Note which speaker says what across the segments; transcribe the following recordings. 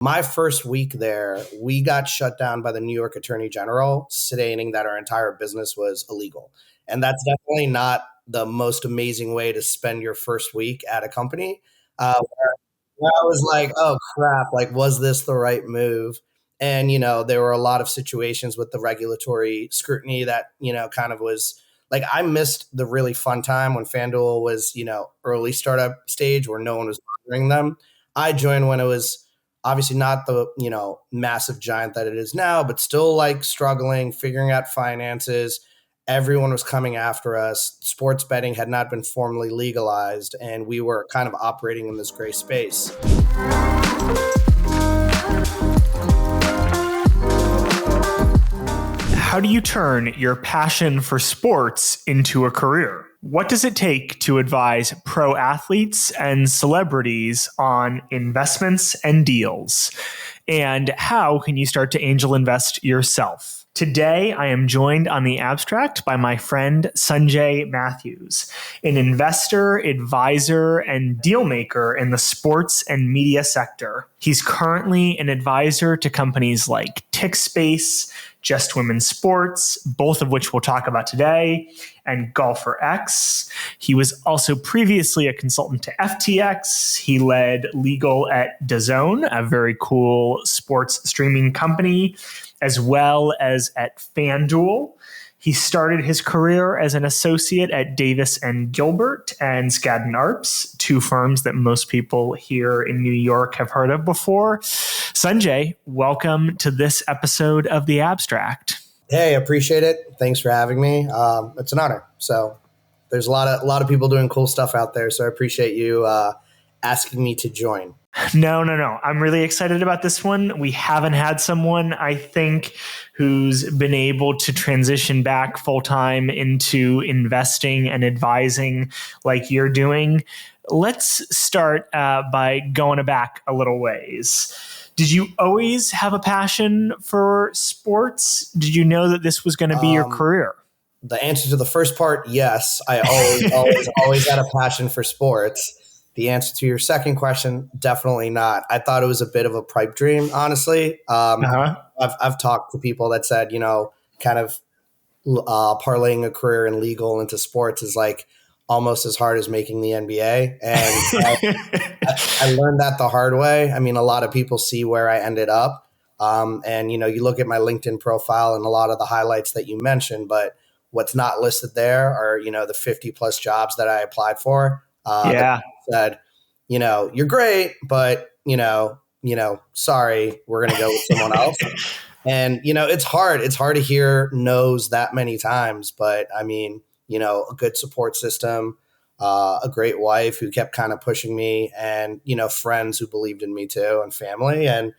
Speaker 1: My first week there, we got shut down by the New York Attorney General, stating that our entire business was illegal. And that's definitely not the most amazing way to spend your first week at a company. Where I was like, oh crap, like, was this the right move? And, there were a lot of situations with the regulatory scrutiny that, kind of was like, I missed the really fun time when FanDuel was, early startup stage where no one was bothering them. I joined when it was obviously not the, massive giant that it is now, but still like struggling, figuring out finances. Everyone was coming after us. Sports betting had not been formally legalized, and we were kind of operating in this gray space.
Speaker 2: How do you turn your passion for sports into a career? What does it take to advise pro athletes and celebrities on investments and deals? And how can you start to angel invest yourself? Today, I am joined on the abstract by my friend Sunjay Mathews, an investor, advisor, and dealmaker in the sports and media sector. He's currently an advisor to companies like tixbase, Just Women's Sports, both of which we'll talk about today, and Golfer X. He was also previously a consultant to FTX. He led legal at DAZN, a very cool sports streaming company, as well as at FanDuel. He started his career as an associate at Davis and Gilbert and Skadden Arps, two firms that most people here in New York have heard of before. Sunjay, welcome to this episode of The Abstract.
Speaker 1: Hey, appreciate it. Thanks for having me. It's an honor. So there's a lot of people doing cool stuff out there. So I appreciate you asking me to join.
Speaker 2: No. I'm really excited about this one. We haven't had someone, I think, who's been able to transition back full-time into investing and advising like you're doing. Let's start by going back a little ways. Did you always have a passion for sports? Did you know that this was going to be your career?
Speaker 1: The answer to the first part, yes. I always had a passion for sports. The answer to your second question, definitely not. I thought it was a bit of a pipe dream, honestly. I've talked to people that said, kind of parlaying a career in legal into sports is like almost as hard as making the NBA. And I learned that the hard way. I mean, a lot of people see where I ended up. And, you look at my LinkedIn profile and a lot of the highlights that you mentioned, but what's not listed there are, the 50 plus jobs that I applied for. Said, you're great, but, sorry, we're going to go with someone else. And, it's hard. It's hard to hear no's that many times. But I mean, a good support system, a great wife who kept kind of pushing me and, friends who believed in me too and family. And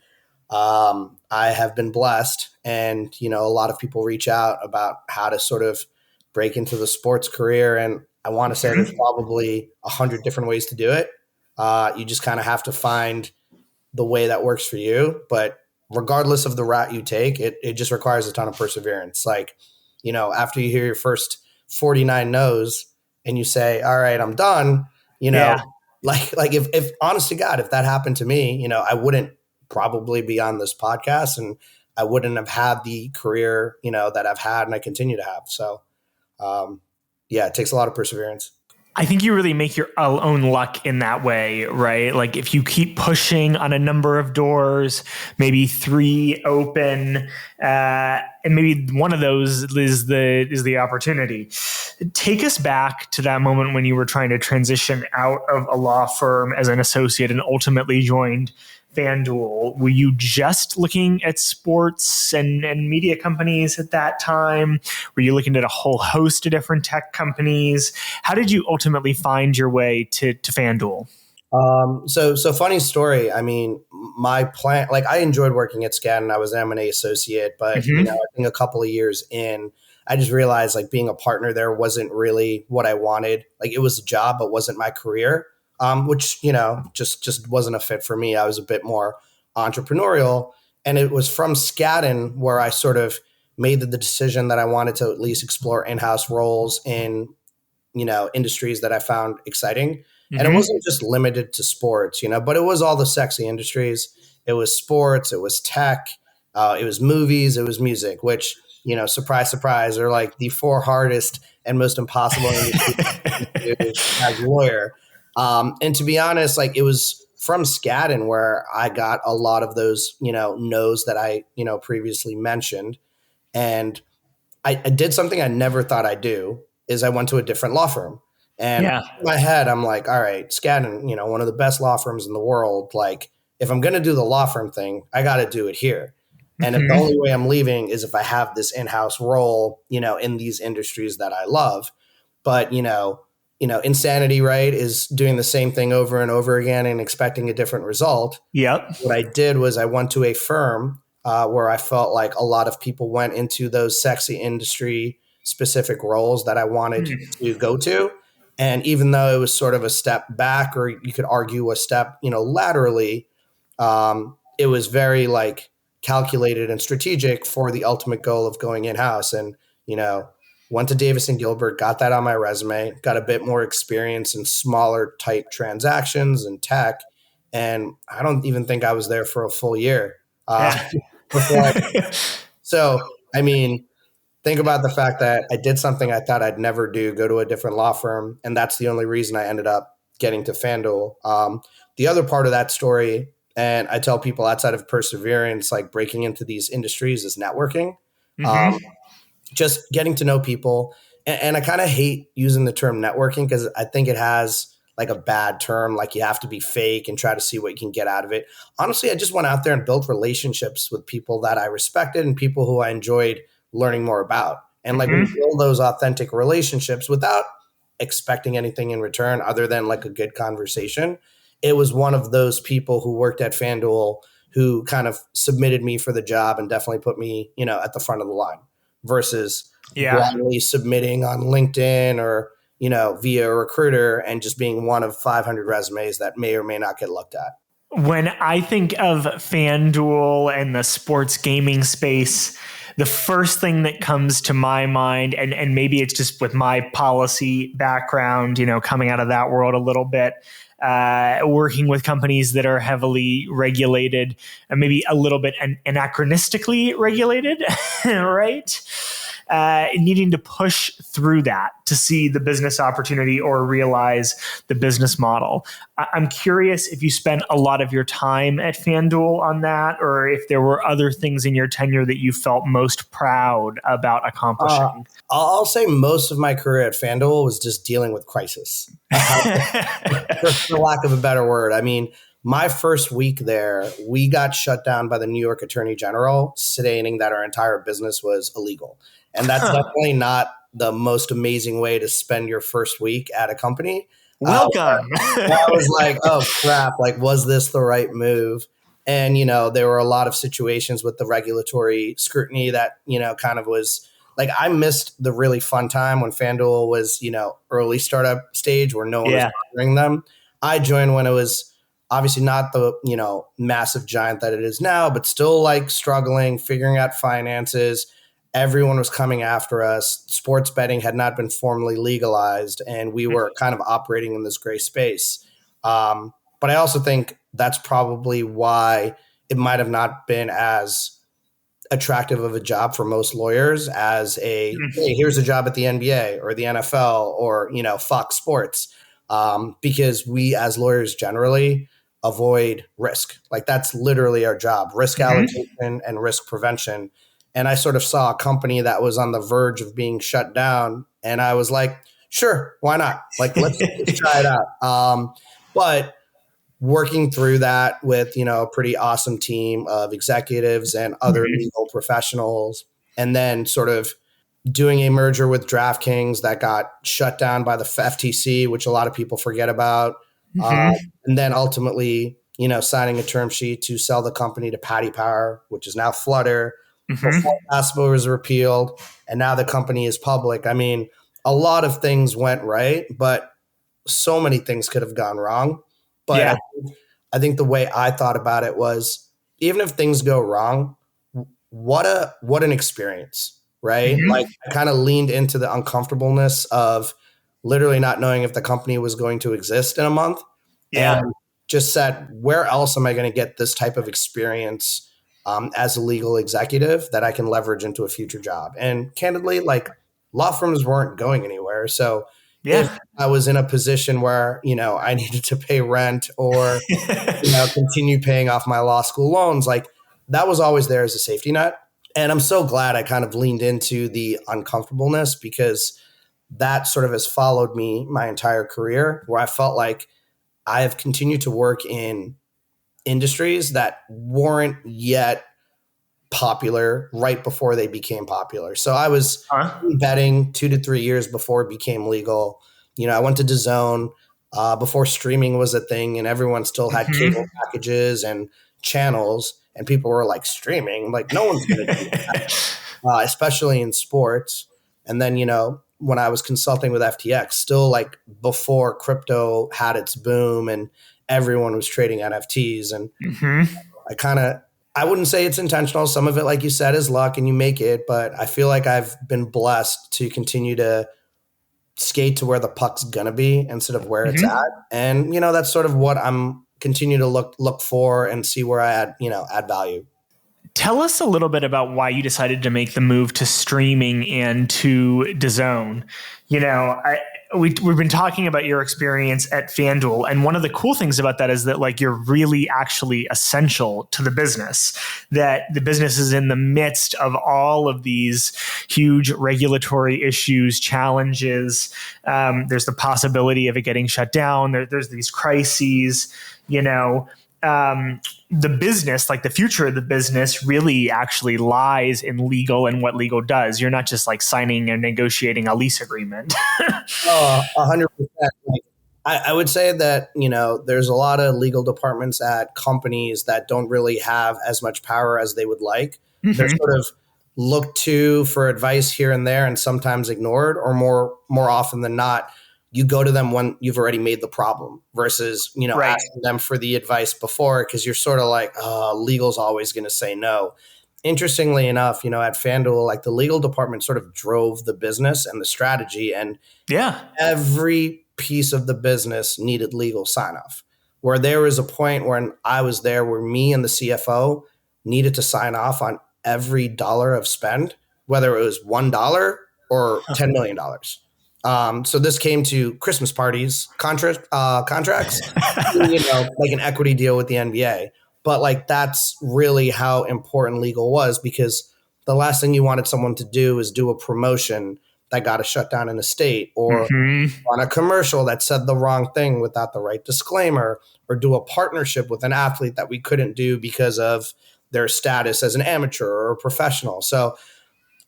Speaker 1: I have been blessed. And, a lot of people reach out about how to sort of break into the sports career. And I want to say there's probably 100 different ways to do it. You just kind of have to find the way that works for you. But regardless of the route you take, it just requires a ton of perseverance. Like, after you hear your first 49 no's and you say, all right, I'm done, like if honest to God, if that happened to me, I wouldn't probably be on this podcast and I wouldn't have had the career, that I've had and I continue to have. So, it takes a lot of perseverance.
Speaker 2: I think you really make your own luck in that way, right? Like if you keep pushing on a number of doors, maybe 3 open, and maybe one of those is the opportunity. Take us back to that moment when you were trying to transition out of a law firm as an associate and ultimately joined FanDuel. Were you just looking at sports and media companies at that time? Were you looking at a whole host of different tech companies? How did you ultimately find your way to FanDuel?
Speaker 1: So funny story. I mean, my plan, like I enjoyed working at Skadden. I was an M&A associate, but I think a couple of years in, I just realized like being a partner there wasn't really what I wanted. Like it was a job, but wasn't my career. Which, just wasn't a fit for me. I was a bit more entrepreneurial. And it was from Skadden where I sort of made the decision that I wanted to at least explore in-house roles in, industries that I found exciting. And it wasn't just limited to sports, but it was all the sexy industries. it was sports, it was tech, it was movies, it was music, which, surprise, surprise, are like the four hardest and most impossible industries to do as a lawyer. And to be honest, like it was from Skadden where I got a lot of those, no's that I, previously mentioned. And I did something I never thought I'd do is I went to a different law firm. And in my head, I'm like, all right, Skadden, one of the best law firms in the world. Like, if I'm going to do the law firm thing, I got to do it here. And if the only way I'm leaving is if I have this in-house role, in these industries that I love. But, insanity, right, is doing the same thing over and over again and expecting a different result.
Speaker 2: Yep.
Speaker 1: What I did was I went to a firm where I felt like a lot of people went into those sexy industry specific roles that I wanted to go to. And even though it was sort of a step back, or you could argue a step, laterally, it was very like calculated and strategic for the ultimate goal of going in-house. And, went to Davis and Gilbert, got that on my resume, got a bit more experience in smaller type transactions and tech. And I don't even think I was there for a full year. So, I mean, think about the fact that I did something I thought I'd never do, go to a different law firm. And that's the only reason I ended up getting to FanDuel. The other part of that story, and I tell people outside of perseverance, like breaking into these industries, is networking. Just getting to know people. And I kind of hate using the term networking because I think it has like a bad term, like you have to be fake and try to see what you can get out of it. Honestly, I just went out there and built relationships with people that I respected and people who I enjoyed learning more about. And like we build those authentic relationships without expecting anything in return other than like a good conversation. It was one of those people who worked at FanDuel who kind of submitted me for the job and definitely put me, at the front of the line versus blindly submitting on LinkedIn or, via a recruiter and just being one of 500 resumes that may or may not get looked at.
Speaker 2: When I think of FanDuel and the sports gaming space, the first thing that comes to my mind, and maybe it's just with my policy background, coming out of that world a little bit, working with companies that are heavily regulated and maybe a little bit anachronistically regulated, right? Needing to push through that to see the business opportunity or realize the business model. I'm curious if you spent a lot of your time at FanDuel on that, or if there were other things in your tenure that you felt most proud about accomplishing.
Speaker 1: I'll say most of my career at FanDuel was just dealing with crisis, for lack of a better word. I mean, my first week there, we got shut down by the New York Attorney General, stating that our entire business was illegal. And that's definitely not the most amazing way to spend your first week at a company.
Speaker 2: Welcome.
Speaker 1: I was like, oh, crap. Like, was this the right move? And, there were a lot of situations with the regulatory scrutiny that, kind of was like, I missed the really fun time when FanDuel was, early startup stage where no one was bothering them. I joined when it was obviously not the, massive giant that it is now, but still like struggling, figuring out finances. Everyone was coming after us. Sports betting had not been formally legalized, and we were kind of operating in this gray space. But I also think that's probably why it might have not been as attractive of a job for most lawyers as hey, here's a job at the NBA or the NFL or, Fox Sports, because we as lawyers generally avoid risk. Like that's literally our job, risk allocation and risk prevention. And I sort of saw a company that was on the verge of being shut down. And I was like, sure, why not? Like, let's try it out. But working through that with, a pretty awesome team of executives and other legal professionals, and then sort of doing a merger with DraftKings that got shut down by the FTC, which a lot of people forget about. And then ultimately, signing a term sheet to sell the company to Paddy Power, which is now Flutter. Before PASPA was repealed, and now the company is public. I mean, a lot of things went right, but so many things could have gone wrong. But I think the way I thought about it was, even if things go wrong, what an experience, right? Like I kind of leaned into the uncomfortableness of literally not knowing if the company was going to exist in a month. And just said, where else am I going to get this type of experience as a legal executive that I can leverage into a future job? And candidly, like law firms weren't going anywhere. So if
Speaker 2: Yeah.
Speaker 1: I was in a position where, I needed to pay rent or, continue paying off my law school loans, like that was always there as a safety net. And I'm so glad I kind of leaned into the uncomfortableness because that sort of has followed me my entire career, where I felt like I have continued to work in industries that weren't yet popular right before they became popular. So I was betting 2 to 3 years before it became legal. I went to DAZN before streaming was a thing, and everyone still had cable packages and channels, and people were like, streaming? Like, no one's going to do that, especially in sports. And then, when I was consulting with FTX, still like before crypto had its boom and everyone was trading NFTs. And I wouldn't say it's intentional. Some of it, like you said, is luck and you make it. But I feel like I've been blessed to continue to skate to where the puck's going to be instead of where it's at. And, that's sort of what I'm continue to look for and see where I add value.
Speaker 2: Tell us a little bit about why you decided to make the move to streaming and to DAZN. We've been talking about your experience at FanDuel, and one of the cool things about that is that like you're really actually essential to the business. That the business is in the midst of all of these huge regulatory issues, challenges. There's the possibility of it getting shut down. There's these crises. The business, like the future of the business, really actually lies in legal and what legal does. You're not just like signing and negotiating a lease agreement.
Speaker 1: 100%. Like, I would say that, there's a lot of legal departments at companies that don't really have as much power as they would like. They're sort of looked to for advice here and there and sometimes ignored, or more often than not, you go to them when you've already made the problem versus, asking them for the advice before, because you're sort of like, legal's always going to say no. Interestingly enough, at FanDuel, like the legal department sort of drove the business and the strategy, and every piece of the business needed legal sign off. Where there was a point when I was there where me and the CFO needed to sign off on every dollar of spend, whether it was $1 or $10 million. So this came to Christmas parties, contracts, like an equity deal with the NBA. But like that's really how important legal was, because the last thing you wanted someone to do is do a promotion that got a shutdown in a state, or on a commercial that said the wrong thing without the right disclaimer, or do a partnership with an athlete that we couldn't do because of their status as an amateur or a professional. So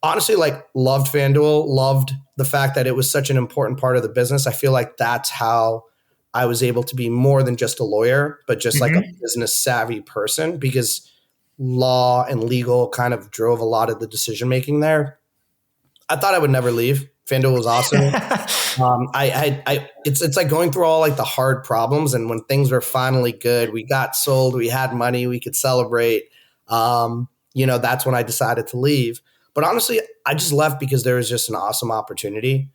Speaker 1: honestly, like loved FanDuel, loved the fact that it was such an important part of the business. I feel like that's how I was able to be more than just a lawyer, but just like a business savvy person, because law and legal kind of drove a lot of the decision making there. I thought I would never leave. FanDuel was awesome. It's like going through all like the hard problems, and when things were finally good, we got sold, we had money, we could celebrate. That's when I decided to leave. But honestly, I just left because there was just an awesome opportunity.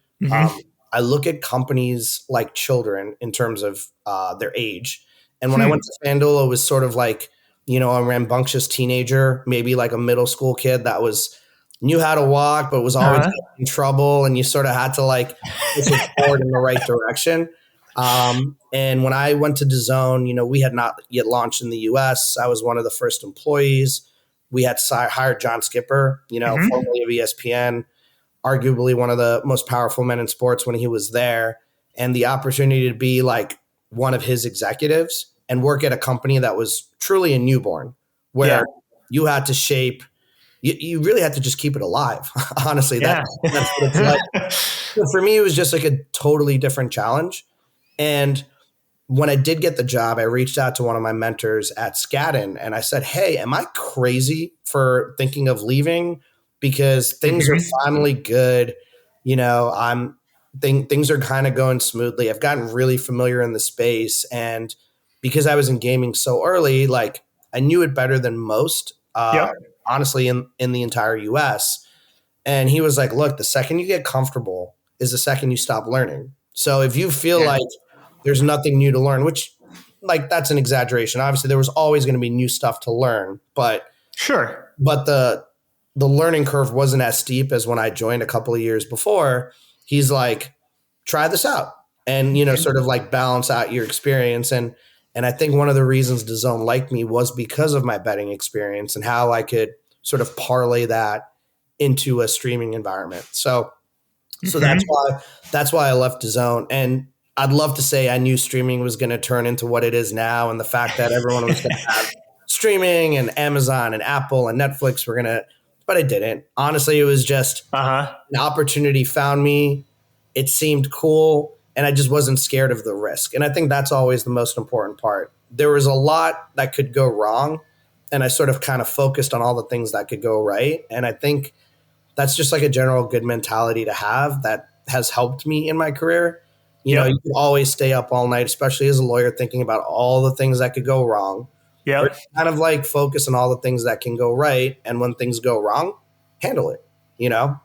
Speaker 1: I look at companies like children in terms of their age. And when I went to FanDuel, it was sort of like, a rambunctious teenager, maybe like a middle school kid that knew how to walk, but was always in trouble. And you sort of had to like push it forward in the right direction. And when I went to DAZN, we had not yet launched in the US. I was one of the first employees. We had hired John Skipper, formerly of ESPN, arguably one of the most powerful men in sports when he was there. And the opportunity to be like one of his executives and work at a company that was truly a newborn, where you had to shape, you really had to just keep it alive. Honestly, that's what it's like. So for me, it was just like a totally different challenge. And when I did get the job, I reached out to one of my mentors at Skadden and I said, hey, am I crazy for thinking of leaving? Because things are finally good. Things are kind of going smoothly. I've gotten really familiar in the space. And because I was in gaming so early, like I knew it better than most, honestly, in the entire US. And he was like, look, the second you get comfortable is the second you stop learning. So if you feel like there's nothing new to learn, which like that's an exaggeration. Obviously, there was always going to be new stuff to learn, but
Speaker 2: Sure.
Speaker 1: the learning curve wasn't as steep as when I joined a couple of years before. He's like, try this out and, sort of like balance out your experience. And I think one of the reasons DAZN liked me was because of my betting experience and how I could sort of parlay that into a streaming environment. So that's why I left DAZN. And I'd love to say I knew streaming was going to turn into what it is now, and the fact that everyone was going to have streaming and Amazon and Apple and Netflix were going to, but it didn't. Honestly, it was just an opportunity found me. It seemed cool, and I just wasn't scared of the risk. And I think that's always the most important part. There was a lot that could go wrong, and I sort of kind of focused on all the things that could go right. And I think that's just like a general good mentality to have that has helped me in my career. You know, you can always stay up all night, especially as a lawyer, thinking about all the things that could go wrong.
Speaker 2: Yeah.
Speaker 1: Kind of like focus on all the things that can go right. And when things go wrong, handle it,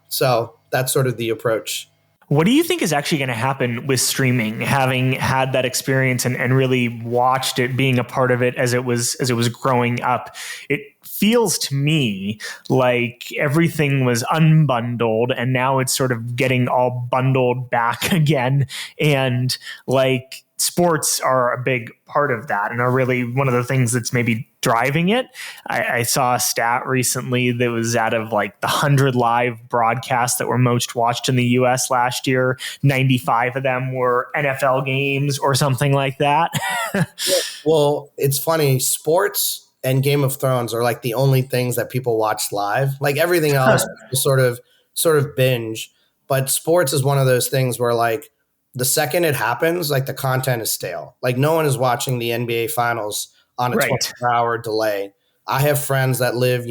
Speaker 1: So that's sort of the approach.
Speaker 2: What do you think is actually going to happen with streaming, having had that experience and really watched it, being a part of it as it was growing up? It feels to me like everything was unbundled and now it's sort of getting all bundled back again. And like sports are a big part of that and are really one of the things that's maybe driving it. I saw a stat recently that was out of like the 100 live broadcasts that were most watched in the US last year. 95 of them were NFL games or something like that.
Speaker 1: Well, it's funny. Sports and Game of Thrones are like the only things that people watch live. Like everything else sort of binge. But sports is one of those things where like the second it happens, like the content is stale. Like no one is watching the NBA finals on a 24-hour delay. I have friends that live,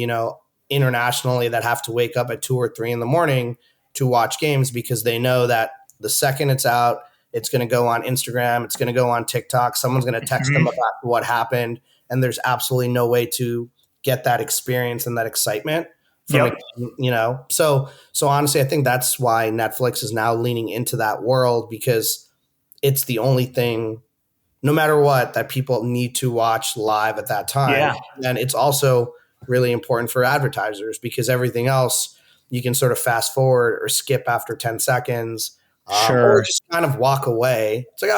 Speaker 1: internationally that have to wake up at 2 or 3 in the morning to watch games because they know that the second it's out, it's going to go on Instagram, it's going to go on TikTok, someone's going to text them about what happened, and there's absolutely no way to get that experience and that excitement from So honestly, I think that's why Netflix is now leaning into that world, because it's the only thing, no matter what, that people need to watch live at that time.
Speaker 2: Yeah.
Speaker 1: And it's also really important for advertisers because everything else you can sort of fast forward or skip after 10 seconds or just kind of walk away. It's like,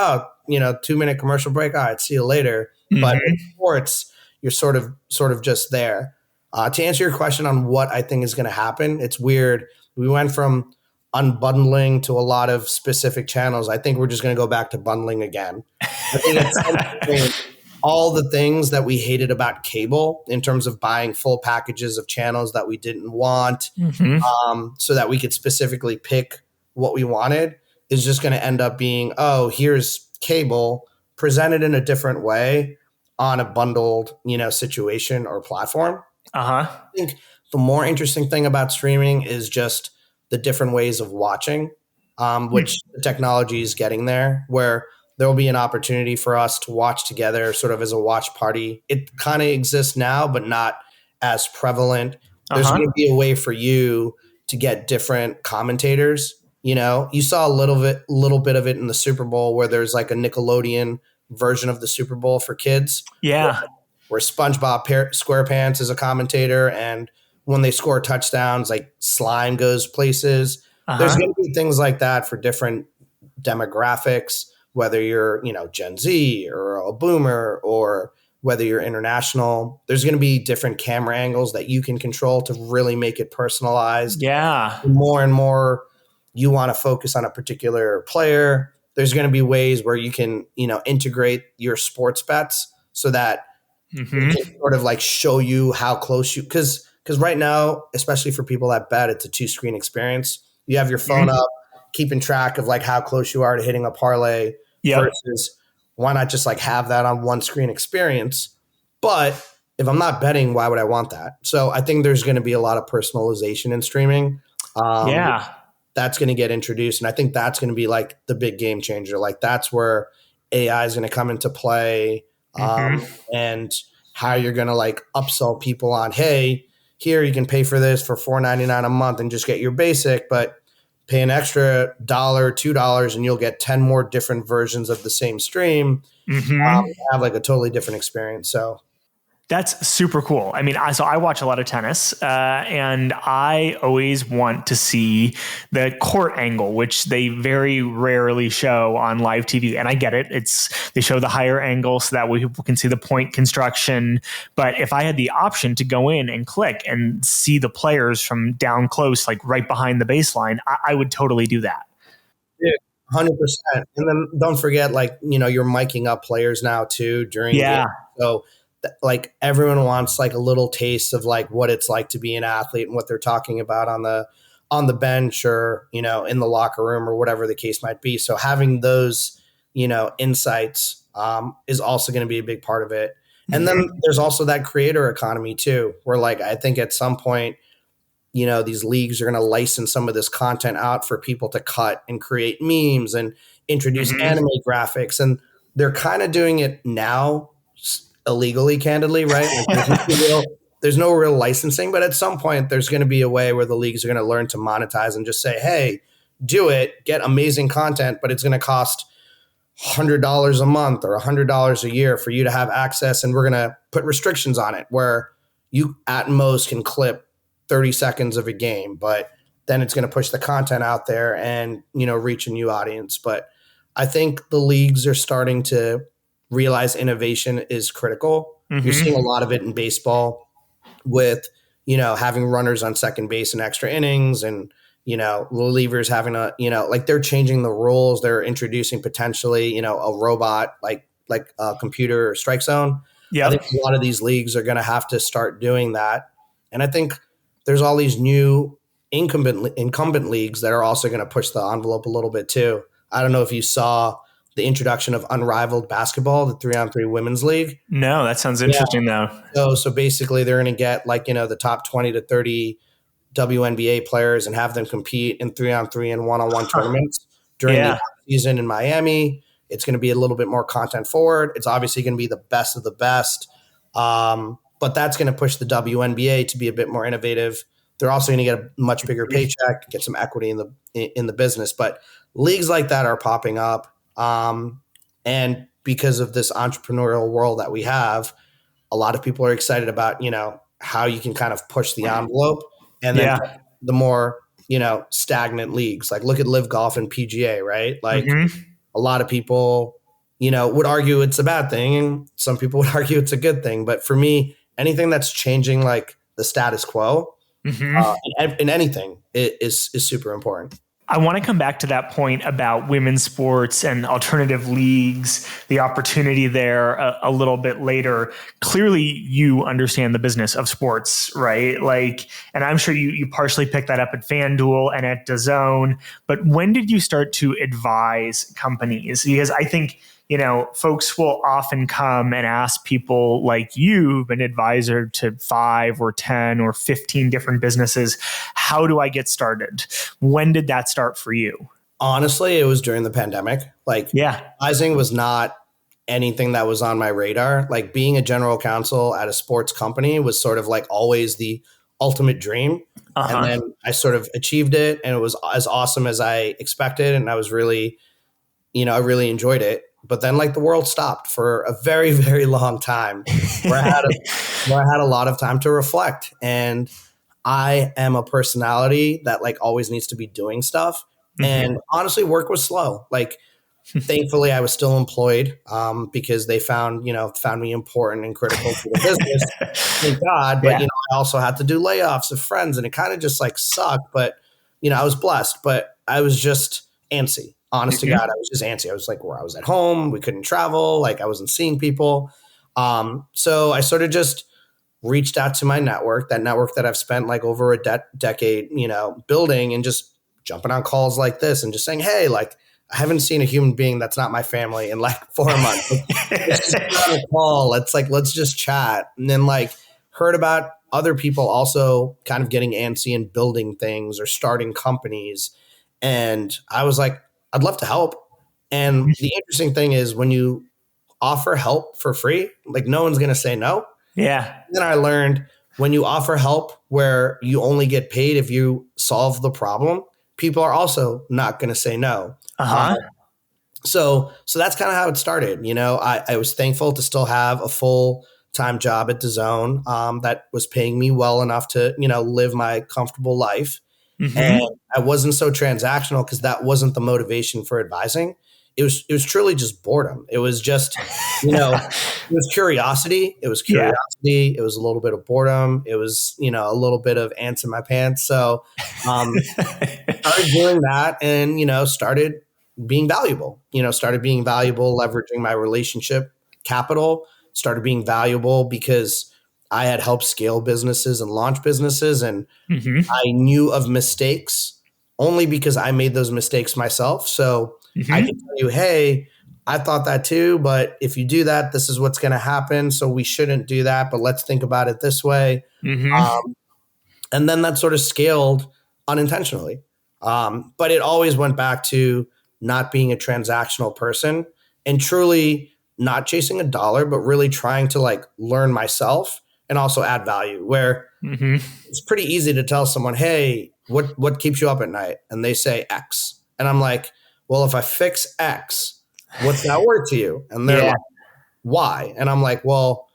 Speaker 1: 2-minute commercial break. All right, see you later. But in sports, you're sort of just there. To answer your question on what I think is going to happen, it's weird. We went from unbundling to a lot of specific channels. I think we're just going to go back to bundling again. I think at some point, all the things that we hated about cable in terms of buying full packages of channels that we didn't want, so that we could specifically pick what we wanted, is just going to end up being, here's cable presented in a different way on a bundled, situation or platform. I think the more interesting thing about streaming is just the different ways of watching, which the technology is getting there, where there will be an opportunity for us to watch together sort of as a watch party. It kind of exists now, but not as prevalent. There's going to be a way for you to get different commentators. You saw a little bit of it in the Super Bowl where there's like a Nickelodeon version of the Super Bowl for kids.
Speaker 2: Yeah.
Speaker 1: Where SpongeBob SquarePants is a commentator, and when they score touchdowns, like slime goes places. There's going to be things like that for different demographics, whether you're, Gen Z or a boomer or whether you're international. There's going to be different camera angles that you can control to really make it personalized.
Speaker 2: Yeah.
Speaker 1: More and more you want to focus on a particular player. There's going to be ways where you can, integrate your sports bets so that it can sort of like show you how close you, because right now, especially for people that bet, it's a 2-screen experience. You have your phone up, keeping track of like how close you are to hitting a parlay versus why not just like have that on 1-screen experience? But if I'm not betting, why would I want that? So I think there's going to be a lot of personalization in streaming. That's going to get introduced. And I think that's going to be like the big game changer. Like that's where AI is going to come into play. And how you're going to like upsell people on, hey, here you can pay for this for $4.99 a month and just get your basic, but pay an extra $1, $2, and you'll get 10 more different versions of the same stream. Have like a totally different experience. So
Speaker 2: that's super cool. I mean, so I watch a lot of tennis, and I always want to see the court angle, which they very rarely show on live TV. And I get it. They show the higher angle so that way people can see the point construction. But if I had the option to go in and click and see the players from down close, like right behind the baseline, I would totally do that.
Speaker 1: Yeah, 100%. And then don't forget, like, you're miking up players now too during games. So like everyone wants like a little taste of like what it's like to be an athlete and what they're talking about on the bench or, in the locker room or whatever the case might be. So having those, insights is also going to be a big part of it. And then there's also that creator economy too, where like, I think at some point, these leagues are going to license some of this content out for people to cut and create memes and introduce anime graphics. And they're kind of doing it now illegally, candidly, right? Like there's no real licensing, but at some point there's going to be a way where the leagues are going to learn to monetize and just say, hey, do it, get amazing content, but it's going to cost $100 a month or $100 a year for you to have access. And we're going to put restrictions on it where you at most can clip 30 seconds of a game, but then it's going to push the content out there and, reach a new audience. But I think the leagues are starting to realize innovation is critical. You're seeing a lot of it in baseball with, having runners on second base in extra innings and, relievers having like they're changing the rules. They're introducing potentially, a robot, like a computer strike zone. Yeah. I think a lot of these leagues are going to have to start doing that. And I think there's all these new incumbent leagues that are also going to push the envelope a little bit too. I don't know if you saw the introduction of Unrivaled Basketball, the 3-on-3 women's league.
Speaker 2: No, that sounds interesting though.
Speaker 1: So basically they're going to get like, the top 20 to 30 WNBA players and have them compete in 3-on-3 and one-on-one tournaments during the season in Miami. It's going to be a little bit more content forward. It's obviously going to be the best of the best. But that's going to push the WNBA to be a bit more innovative. They're also going to get a much bigger paycheck, get some equity in the business. But leagues like that are popping up. And because of this entrepreneurial world that we have, a lot of people are excited about, how you can kind of push the envelope and then the more, stagnant leagues. Like look at Live Golf and PGA, right? Like a lot of people, would argue it's a bad thing. And some people would argue it's a good thing. But for me, anything that's changing like the status quo in anything is super important.
Speaker 2: I want to come back to that point about women's sports and alternative leagues, the opportunity there a little bit later. Clearly, you understand the business of sports, right? Like, and I'm sure you partially picked that up at FanDuel and at DAZN. But when did you start to advise companies? Because I think, folks will often come and ask people like you've been advisor to 5 or 10 or 15 different businesses. How do I get started? When did that start for you?
Speaker 1: Honestly, it was during the pandemic. Like, advising was not anything that was on my radar. Like being a general counsel at a sports company was sort of like always the ultimate dream. And then I sort of achieved it and it was as awesome as I expected. And I was really, I really enjoyed it. But then like the world stopped for a very, very long time where I had a lot of time to reflect. And I am a personality that like always needs to be doing stuff. And honestly, work was slow. Like thankfully I was still employed because they found me important and critical to the business. Thank God. But, I also had to do layoffs of friends and it kind of just like sucked. But, I was blessed, but I was just antsy. Honest to God, I was just antsy. I was like, where I was at home, we couldn't travel, like I wasn't seeing people. So I sort of just reached out to my network, that network that I've spent like over a decade, building and just jumping on calls like this and just saying, hey, like I haven't seen a human being that's not my family in like 4 months. Let's just get on a call. Let's just chat. And then like heard about other people also kind of getting antsy and building things or starting companies. And I was like, I'd love to help. And the interesting thing is when you offer help for free, like no one's going to say no. Yeah. Then I learned when you offer help where you only get paid if you solve the problem, people are also not going to say no. So that's kind of how it started. I was thankful to still have a full-time job at DAZN that was paying me well enough to, live my comfortable life. And I wasn't so transactional because that wasn't the motivation for advising. It was truly just boredom. It was just, it was curiosity. It was curiosity. Yeah. It was a little bit of boredom. It was, a little bit of ants in my pants. So started doing that and, started being valuable, leveraging my relationship capital, started being valuable because I had helped scale businesses and launch businesses. And I knew of mistakes only because I made those mistakes myself. So I can tell you, hey, I thought that too, but if you do that, this is what's going to happen. So we shouldn't do that, but let's think about it this way. And then that sort of scaled unintentionally. But it always went back to not being a transactional person and truly not chasing a dollar, but really trying to learn myself and also add value, where it's pretty easy to tell someone, hey, what keeps you up at night? And they say X. And I'm like, well, if I fix X, what's that worth to you? And they're like, Y. And I'm like, well,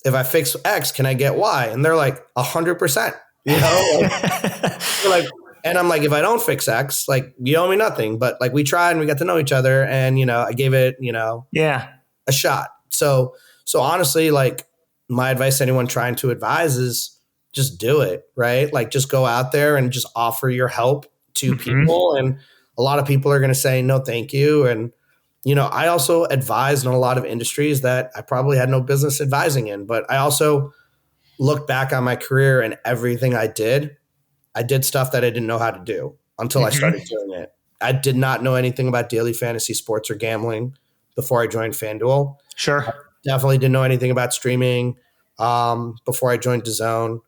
Speaker 1: if I fix X, can I get Y? And they're like, 100%, and I'm like, if I don't fix X, you owe me nothing. But we tried and we got to know each other and, I gave it, a shot. So honestly, my advice to anyone trying to advise is just do it, right? Just go out there and just offer your help to people. And a lot of people are going to say, no, thank you. And, I also advised in a lot of industries that I probably had no business advising in, but I also look back on my career and everything I did stuff that I didn't know how to do until I started doing it. I did not know anything about daily fantasy sports or gambling before I joined FanDuel.
Speaker 2: Sure.
Speaker 1: I definitely didn't know anything about streaming before I joined DAZN.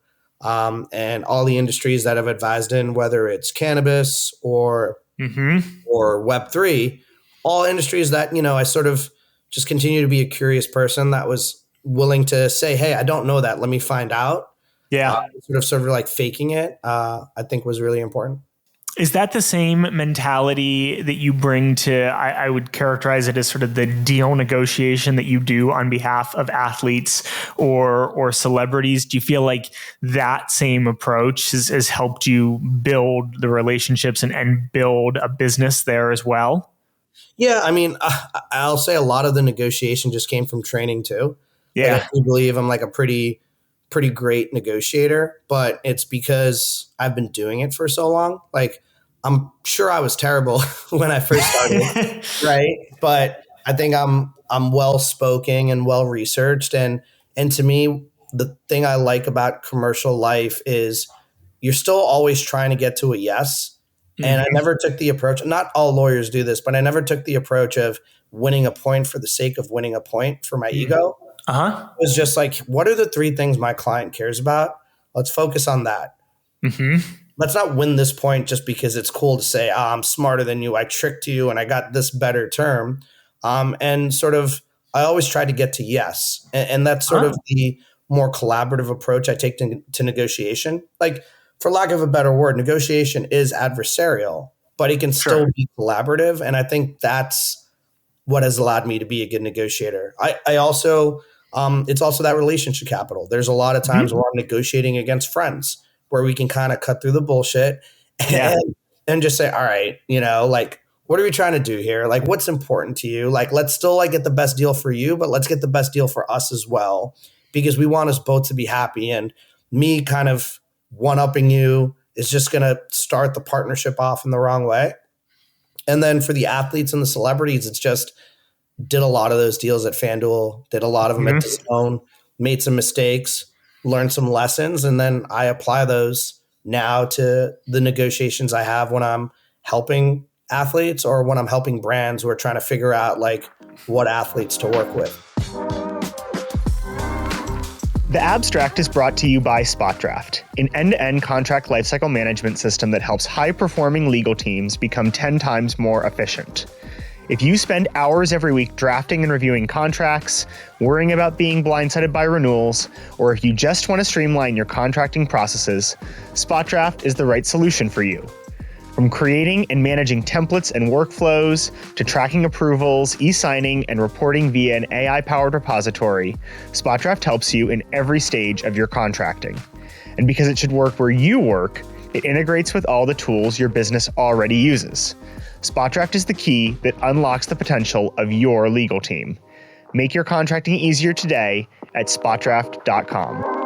Speaker 1: And all the industries that I've advised in, whether it's cannabis or Web3, all industries that, I sort of just continue to be a curious person that was willing to say, hey, I don't know that. Let me find out.
Speaker 2: Yeah.
Speaker 1: Sort of faking it, I think was really important.
Speaker 2: Is that the same mentality that you bring to, I would characterize it as sort of the deal negotiation that you do on behalf of athletes or celebrities? Do you feel like that same approach has helped you build the relationships and build a business there as well?
Speaker 1: Yeah. I mean, I'll say a lot of the negotiation just came from training too.
Speaker 2: Yeah.
Speaker 1: I believe I'm a pretty great negotiator, but it's because I've been doing it for so long. I'm sure I was terrible when I first started, right? But I think I'm well spoken and well researched, and to me, the thing I like about commercial life is you're still always trying to get to a yes. And I never took the approach. Not all lawyers do this, but I never took the approach of winning a point for the sake of winning a point for my ego. It was just what are the three things my client cares about? Let's focus on that. Let's not win this point just because it's cool to say, I'm smarter than you. I tricked you and I got this better term. And sort of, I always try to get to yes. And that's sort of the more collaborative approach I take to negotiation. For lack of a better word, negotiation is adversarial, but it can still be collaborative. And I think that's what has allowed me to be a good negotiator. I also, it's also that relationship capital. There's a lot of times where I'm negotiating against friends where we can kind of cut through the bullshit and just say, all right, what are we trying to do here? What's important to you? Let's still get the best deal for you, but let's get the best deal for us as well, because we want us both to be happy. And me kind of one-upping you is just going to start the partnership off in the wrong way. And then for the athletes and the celebrities, it's just did a lot of those deals at FanDuel, did a lot of them at DAZN, made some mistakes, learned some lessons, and then I apply those now to the negotiations I have when I'm helping athletes or when I'm helping brands who are trying to figure out what athletes to work with.
Speaker 2: The Abstract is brought to you by SpotDraft, an end-to-end contract lifecycle management system that helps high-performing legal teams become 10 times more efficient. If you spend hours every week drafting and reviewing contracts, worrying about being blindsided by renewals, or if you just want to streamline your contracting processes, SpotDraft is the right solution for you. From creating and managing templates and workflows to tracking approvals, e-signing, and reporting via an AI-powered repository, SpotDraft helps you in every stage of your contracting. And because it should work where you work, it integrates with all the tools your business already uses. SpotDraft is the key that unlocks the potential of your legal team. Make your contracting easier today at spotdraft.com.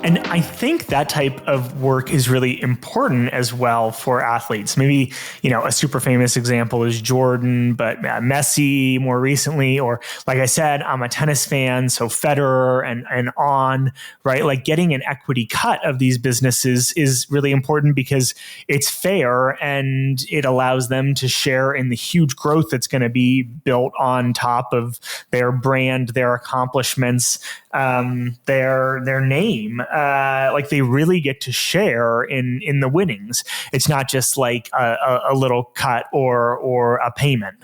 Speaker 2: And I think that type of work is really important as well for athletes. Maybe, a super famous example is Jordan, but Messi more recently, or like I said, I'm a tennis fan, so Federer and on, right? Like getting an equity cut of these businesses is really important because it's fair and it allows them to share in the huge growth that's going to be built on top of their brand, their accomplishments, their name. Like they really get to share in the winnings. It's not just like a little cut or a payment.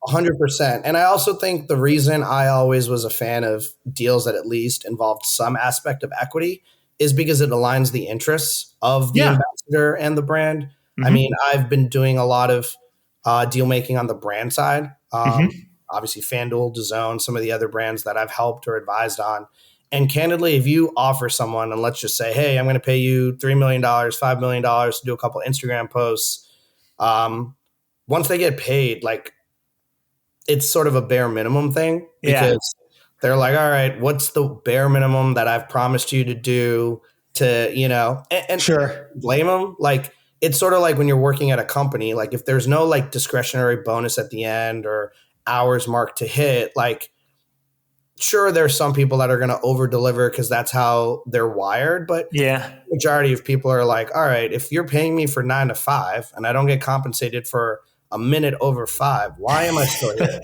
Speaker 1: 100%. And I also think the reason I always was a fan of deals that at least involved some aspect of equity is because it aligns the interests of the ambassador and the brand. Mm-hmm. I mean, I've been doing a lot of deal making on the brand side. Obviously, FanDuel, DAZN, some of the other brands that I've helped or advised on. And candidly, if you offer someone, and let's just say, hey, I'm going to pay you $3 million, $5 million to do a couple Instagram posts. Once they get paid, like it's sort of a bare minimum thing because they're like, all right, what's the bare minimum that I've promised you to do to, and
Speaker 2: sure.
Speaker 1: Blame them. Like, it's sort of like when you're working at a company, like if there's no like discretionary bonus at the end or hours marked to hit, like, sure, there's some people that are going to over deliver because that's how they're wired. But the majority of people are like, all right, if you're paying me for 9 to 5 and I don't get compensated for a minute over 5, why am I still here?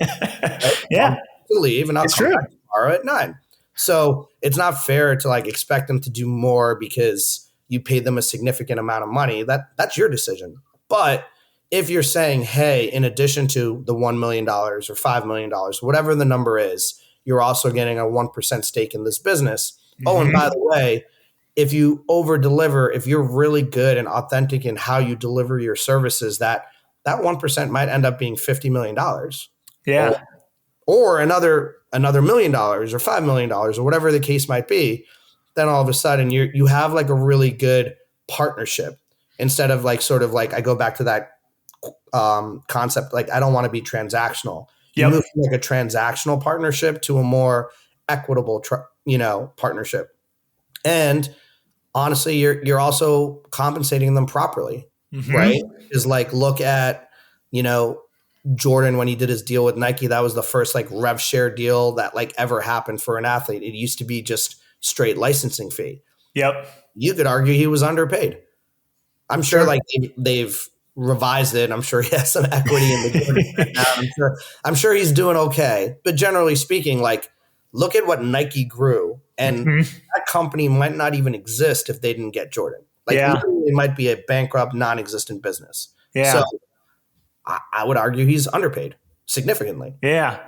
Speaker 2: Yeah.
Speaker 1: To leave and I'll come back tomorrow at 9. So it's not fair to like expect them to do more because you paid them a significant amount of money. That's your decision. But if you're saying, hey, in addition to the $1 million or $5 million, whatever the number is, you're also getting a 1% stake in this business. Mm-hmm. Oh, and by the way, if you over deliver, if you're really good and authentic in how you deliver your services, that 1% might end up being $50 million.
Speaker 2: Yeah.
Speaker 1: Or another $1 million or $5 million or whatever the case might be. Then all of a sudden you have like a really good partnership instead of like sort of like I go back to that concept, like I don't want to be transactional. You move from like a transactional partnership to a more equitable, partnership. And honestly, you're also compensating them properly, right? Is like, look at, Jordan, when he did his deal with Nike, that was the first like rev share deal that like ever happened for an athlete. It used to be just straight licensing fee.
Speaker 2: Yep.
Speaker 1: You could argue he was underpaid. I'm sure like they've revised it. I'm sure he has some equity in the Jordan right now. I'm sure he's doing okay. But generally speaking, like look at what Nike grew, and that company might not even exist if they didn't get Jordan. Like literally, it might be a bankrupt, non-existent business.
Speaker 2: Yeah.
Speaker 1: So I would argue he's underpaid significantly.
Speaker 2: Yeah.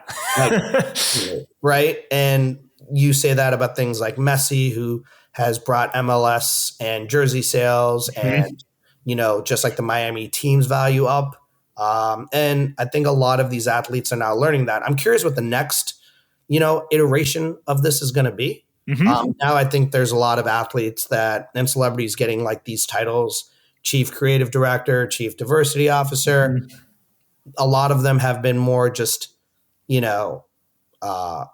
Speaker 1: Right. And you say that about things like Messi, who has brought MLS and jersey sales and just like the Miami team's value up. And I think a lot of these athletes are now learning that. I'm curious what the next, iteration of this is going to be. Now I think there's a lot of athletes and celebrities getting like these titles, chief creative director, chief diversity officer. A lot of them have been more just, not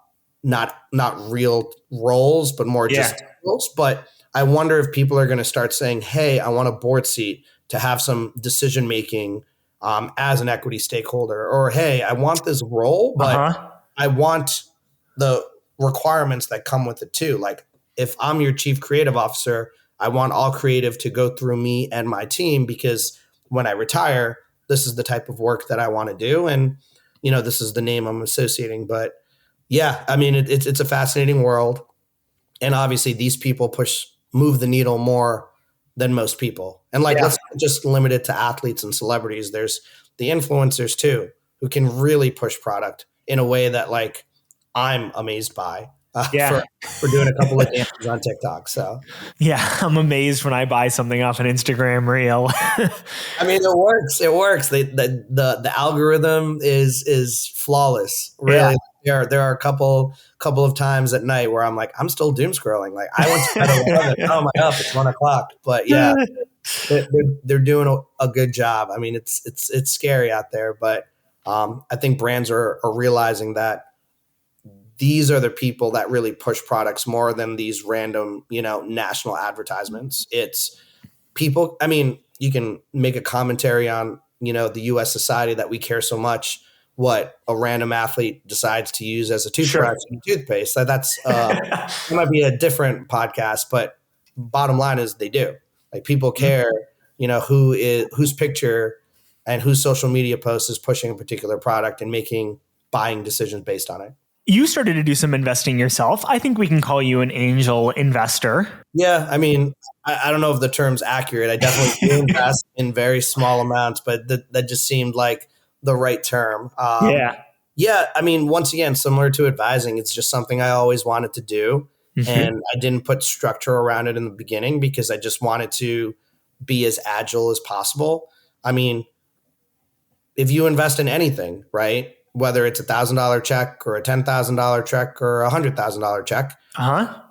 Speaker 1: real roles, but more just roles. But I wonder if people are going to start saying, hey, I want a board seat to have some decision making as an equity stakeholder, or hey, I want this role, but I want the requirements that come with it too. Like if I'm your chief creative officer, I want all creative to go through me and my team, because when I retire, this is the type of work that I want to do. And, this is the name I'm associating. But yeah, I mean, it's a fascinating world. And obviously these people move the needle more than most people. And let's not just limit it to athletes and celebrities. There's the influencers too, who can really push product in a way that like I'm amazed by.
Speaker 2: Yeah.
Speaker 1: For doing a couple of dances on TikTok. So
Speaker 2: Yeah, I'm amazed when I buy something off an Instagram reel.
Speaker 1: I mean, it works. It works. The algorithm is flawless. Really,
Speaker 2: Yeah.
Speaker 1: there are a couple of times at night where I'm like, I'm still doom scrolling. Like I went to bed at 11. How am I up? It's 1 o'clock. But yeah, they're doing a good job. I mean, it's scary out there, but I think brands are realizing that these are the people that really push products more than these random, national advertisements. It's people. I mean, you can make a commentary on, the US society that we care so much what a random athlete decides to use as a toothbrush and toothpaste. That's it might be a different podcast, but bottom line is they do. Like people care, whose picture and whose social media post is pushing a particular product and making buying decisions based on it.
Speaker 2: You started to do some investing yourself. I think we can call you an angel investor.
Speaker 1: Yeah, I mean, I don't know if the term's accurate. I definitely do invest in very small amounts, but that just seemed like the right term. Yeah. I mean, once again, similar to advising, it's just something I always wanted to do. Mm-hmm. And I didn't put structure around it in the beginning because I just wanted to be as agile as possible. I mean, if you invest in anything, right? Whether it's $1,000 check or a $10,000 check or a $100,000 check,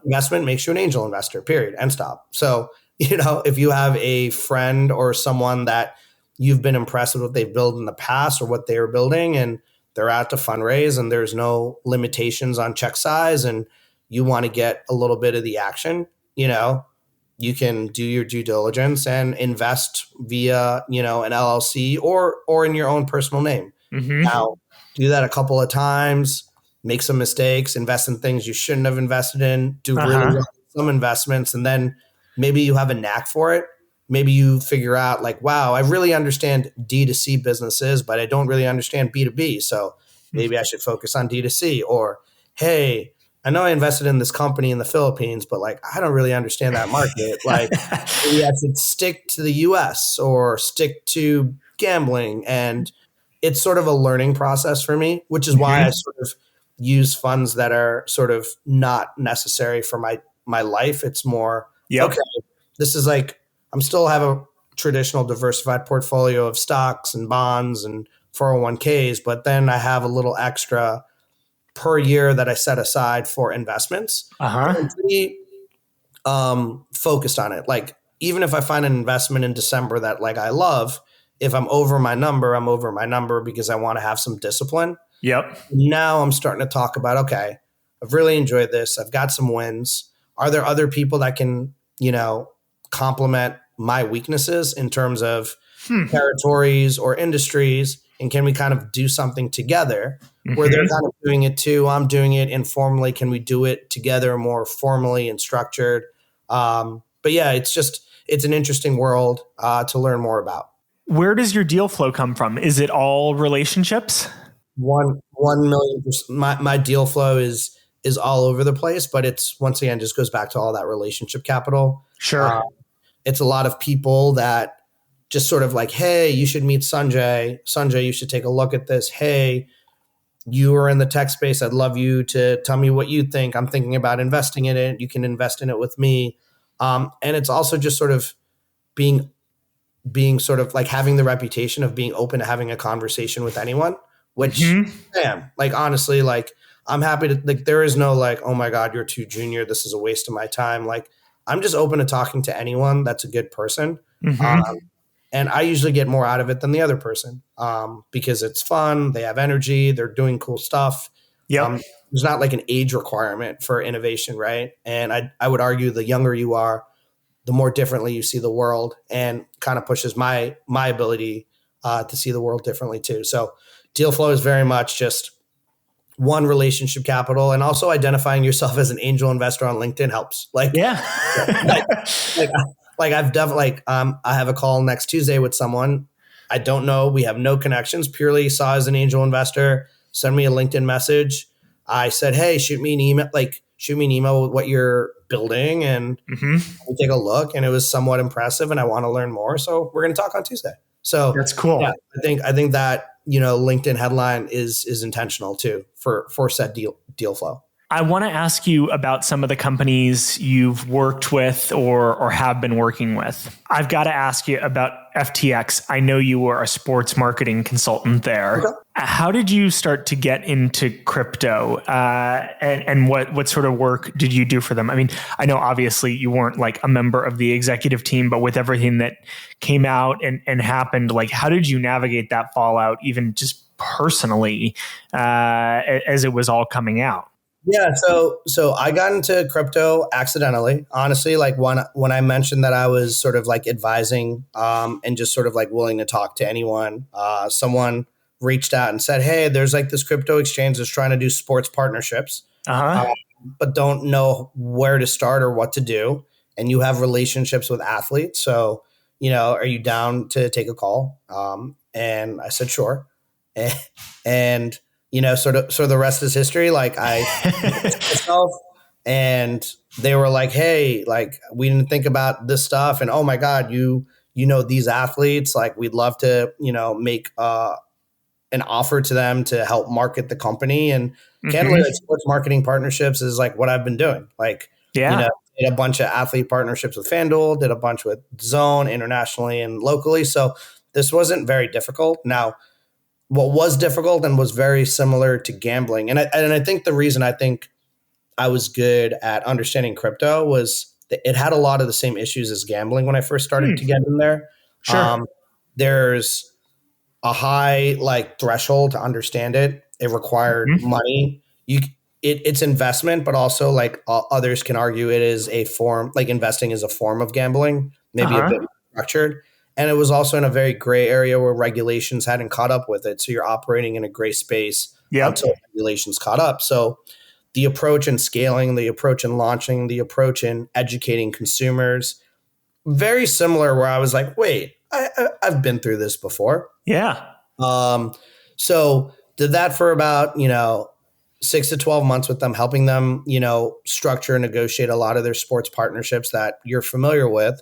Speaker 1: investment makes you an angel investor, period, end stop. So, if you have a friend or someone that you've been impressed with what they've built in the past or what they're building and they're out to fundraise and there's no limitations on check size and you want to get a little bit of the action, you can do your due diligence and invest via, an LLC or in your own personal name. Mm-hmm. Now, do that a couple of times, make some mistakes, invest in things you shouldn't have invested in, do really well with some investments, and then maybe you have a knack for it. Maybe you figure out like, wow, I really understand D2C businesses, but I don't really understand B2B. So maybe I should focus on D2C. Or, hey, I know I invested in this company in the Philippines, but like, I don't really understand that market. Like maybe I should stick to the US or stick to gambling. And it's sort of a learning process for me, which is why I sort of use funds that are sort of not necessary for my life. It's more, okay, this is like, I'm still have a traditional diversified portfolio of stocks and bonds and 401ks, but then I have a little extra per year that I set aside for investments. I'm pretty focused on it. Like even if I find an investment in December that like I love, if I'm over my number, I'm over my number because I want to have some discipline. Yep. Now I'm starting to talk about, okay, I've really enjoyed this. I've got some wins. Are there other people that can, complement my weaknesses in terms of territories or industries? And can we kind of do something together where they're kind of doing it too? I'm doing it informally. Can we do it together more formally and structured? But yeah, it's an interesting world to learn more about.
Speaker 2: Where does your deal flow come from? Is it all relationships?
Speaker 1: 1,000,000%. My deal flow is all over the place, but it's once again just goes back to all that relationship capital.
Speaker 2: Sure.
Speaker 1: It's a lot of people that just sort of like, hey, you should meet Sunjay. Sunjay, you should take a look at this. Hey, you are in the tech space. I'd love you to tell me what you think. I'm thinking about investing in it. You can invest in it with me. And it's also just sort of being sort of like having the reputation of being open to having a conversation with anyone, which damn, like honestly, like I'm happy to, like, there is no like, oh my God, you're too junior. This is a waste of my time. Like I'm just open to talking to anyone that's a good person. And I usually get more out of it than the other person because it's fun. They have energy. They're doing cool stuff. There's not like an age requirement for innovation, right? And I would argue the younger you are, the more differently you see the world, and kind of pushes my ability to see the world differently too. So deal flow is very much just one, relationship capital, and also identifying yourself as an angel investor on LinkedIn helps. Like, I've definitely I have a call next Tuesday with someone I don't know. We have no connections. Purely saw as an angel investor. Send me a LinkedIn message. I said, hey, shoot me an email with what you're building, and we'll take a look. And it was somewhat impressive, and I want to learn more. So we're going to talk on Tuesday. So
Speaker 2: that's cool.
Speaker 1: Yeah, I think that LinkedIn headline is intentional too for said deal flow.
Speaker 2: I want to ask you about some of the companies you've worked with or have been working with. I've got to ask you about FTX. I know you were a sports marketing consultant there.
Speaker 1: Okay.
Speaker 2: How did you start to get into crypto? And what sort of work did you do for them? I mean, I know obviously you weren't like a member of the executive team, but with everything that came out and happened, like how did you navigate that fallout, even just personally, as it was all coming out?
Speaker 1: Yeah, so I got into crypto accidentally. Honestly, like when I mentioned that I was sort of like advising and just sort of like willing to talk to anyone, someone reached out and said, "Hey, there's like this crypto exchange that's trying to do sports partnerships, but don't know where to start or what to do, and you have relationships with athletes, so are you down to take a call?" And I said, "Sure," and so the rest is history. Like I myself, and they were like, "Hey, like we didn't think about this stuff, and oh my God, you know these athletes, like we'd love to make an offer to them to help market the company." And candidly, like sports marketing partnerships is like what I've been doing. Like did a bunch of athlete partnerships with FanDuel, did a bunch with DAZN internationally and locally. So this wasn't very difficult. Now, what was difficult and was very similar to gambling. And I think the reason I think I was good at understanding crypto was that it had a lot of the same issues as gambling when I first started to get in there.
Speaker 2: Sure.
Speaker 1: There's a high like threshold to understand it. It required money. It's investment, but also like others can argue it is a form, like investing is a form of gambling, maybe a bit more structured. And it was also in a very gray area where regulations hadn't caught up with it. So you're operating in a gray space until regulations caught up. So the approach in scaling, the approach in launching, the approach in educating consumers, very similar where I was like, wait, I've been through this before.
Speaker 2: Yeah.
Speaker 1: So did that for about, 6 to 12 months with them, helping them, structure and negotiate a lot of their sports partnerships that you're familiar with.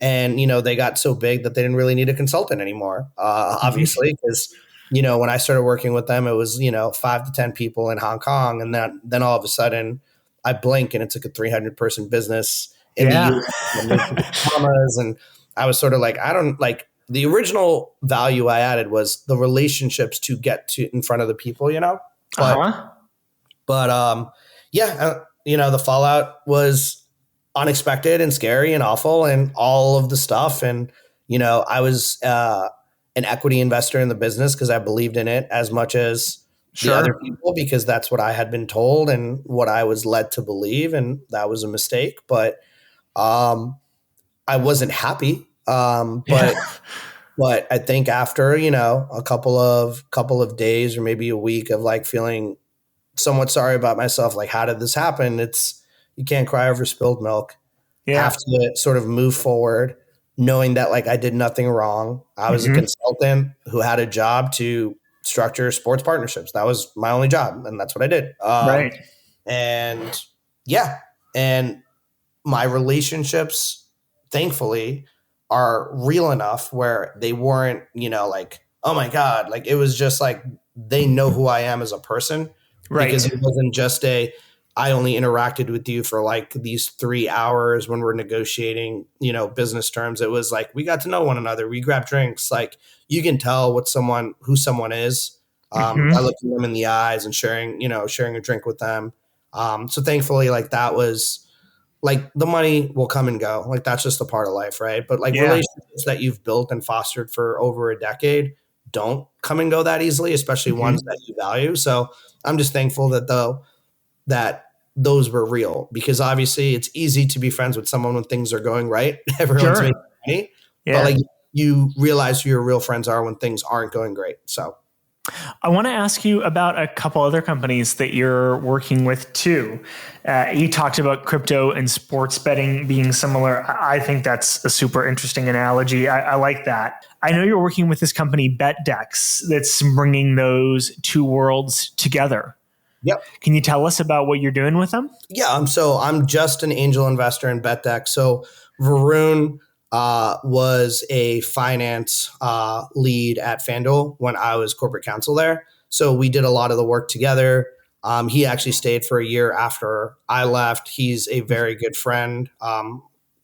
Speaker 1: And, they got so big that they didn't really need a consultant anymore, obviously, because, when I started working with them, it was, 5 to 10 people in Hong Kong. And then all of a sudden I blink and it's like a 300-person business in the US. And I was sort of like, I don't like the original value I added was the relationships to get to in front of the people, But the fallout was unexpected and scary and awful and all of the stuff. And, I was an equity investor in the business because I believed in it as much as the other people, because that's what I had been told and what I was led to believe. And that was a mistake. But I wasn't happy. But I think after, a couple of days or maybe a week of like feeling somewhat sorry about myself, like, how did this happen? You can't cry over spilled milk. Have to sort of move forward, knowing that like I did nothing wrong. I was a consultant who had a job to structure sports partnerships. That was my only job, and that's what I did. And my relationships, thankfully, are real enough where they weren't, like, oh my God, like it was just like they know who I am as a person. Because it wasn't just I only interacted with you for like these 3 hours when we're negotiating, business terms. It was like, we got to know one another. We grabbed drinks. Like you can tell who someone is by looking them in the eyes and sharing a drink with them. So thankfully, like that was like the money will come and go. Like that's just a part of life. Right. But like relationships that you've built and fostered for over a decade don't come and go that easily, especially ones that you value. So I'm just thankful that those were real, because obviously it's easy to be friends with someone when things are going right. Everyone's making money, but like you realize who your real friends are when things aren't going great. So
Speaker 2: I want to ask you about a couple other companies that you're working with too. You talked about crypto and sports betting being similar. I think that's a super interesting analogy. I like that. I know you're working with this company, BetDex, that's bringing those two worlds together.
Speaker 1: Yep.
Speaker 2: Can you tell us about what you're doing with them?
Speaker 1: Yeah. So I'm just an angel investor in BetDex. So Varun was a finance lead at FanDuel when I was corporate counsel there. So we did a lot of the work together. He actually stayed for a year after I left. He's a very good friend.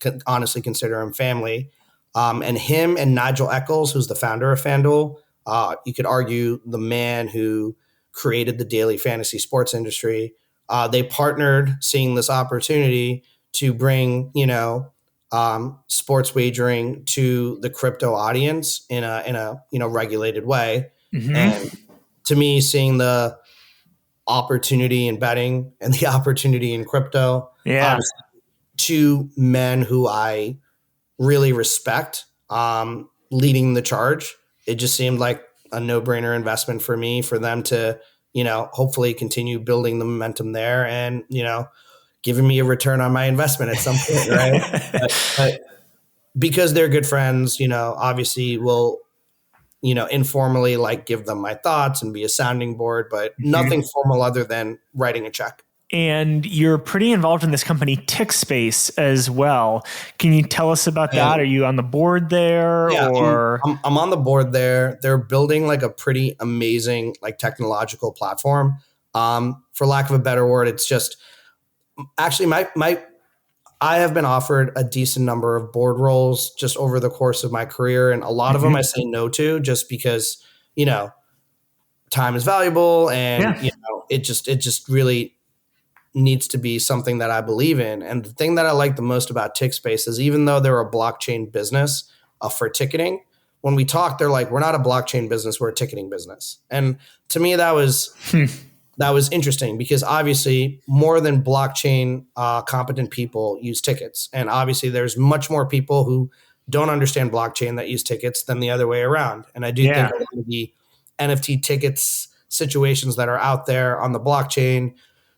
Speaker 1: Can honestly consider him family. And him and Nigel Eccles, who's the founder of FanDuel, you could argue the man who created the daily fantasy sports industry. They partnered, seeing this opportunity to bring, sports wagering to the crypto audience in a regulated way.
Speaker 2: Mm-hmm.
Speaker 1: And to me, seeing the opportunity in betting and the opportunity in crypto, obviously, two men who I really respect, leading the charge. It just seemed like a no-brainer investment for me, for them to, hopefully continue building the momentum there and, giving me a return on my investment at some point, right? but because they're good friends, obviously we'll, informally like give them my thoughts and be a sounding board, but nothing formal other than writing a check.
Speaker 2: And you're pretty involved in this company, tixbase, as well. Can you tell us about that? Are you on the board there?
Speaker 1: Yeah,
Speaker 2: or
Speaker 1: I'm on the board there. They're building like a pretty amazing like technological platform. For lack of a better word, it's just actually I have been offered a decent number of board roles just over the course of my career, and a lot of them I say no to just because time is valuable, and it just really needs to be something that I believe in. And the thing that I like the most about tixbase is, even though they're a blockchain business for ticketing, when we talk, they're like, we're not a blockchain business, we're a ticketing business. And to me, that was interesting, because obviously more than blockchain competent people use tickets. And obviously there's much more people who don't understand blockchain that use tickets than the other way around. And I do think a lot of the NFT tickets situations that are out there on the blockchain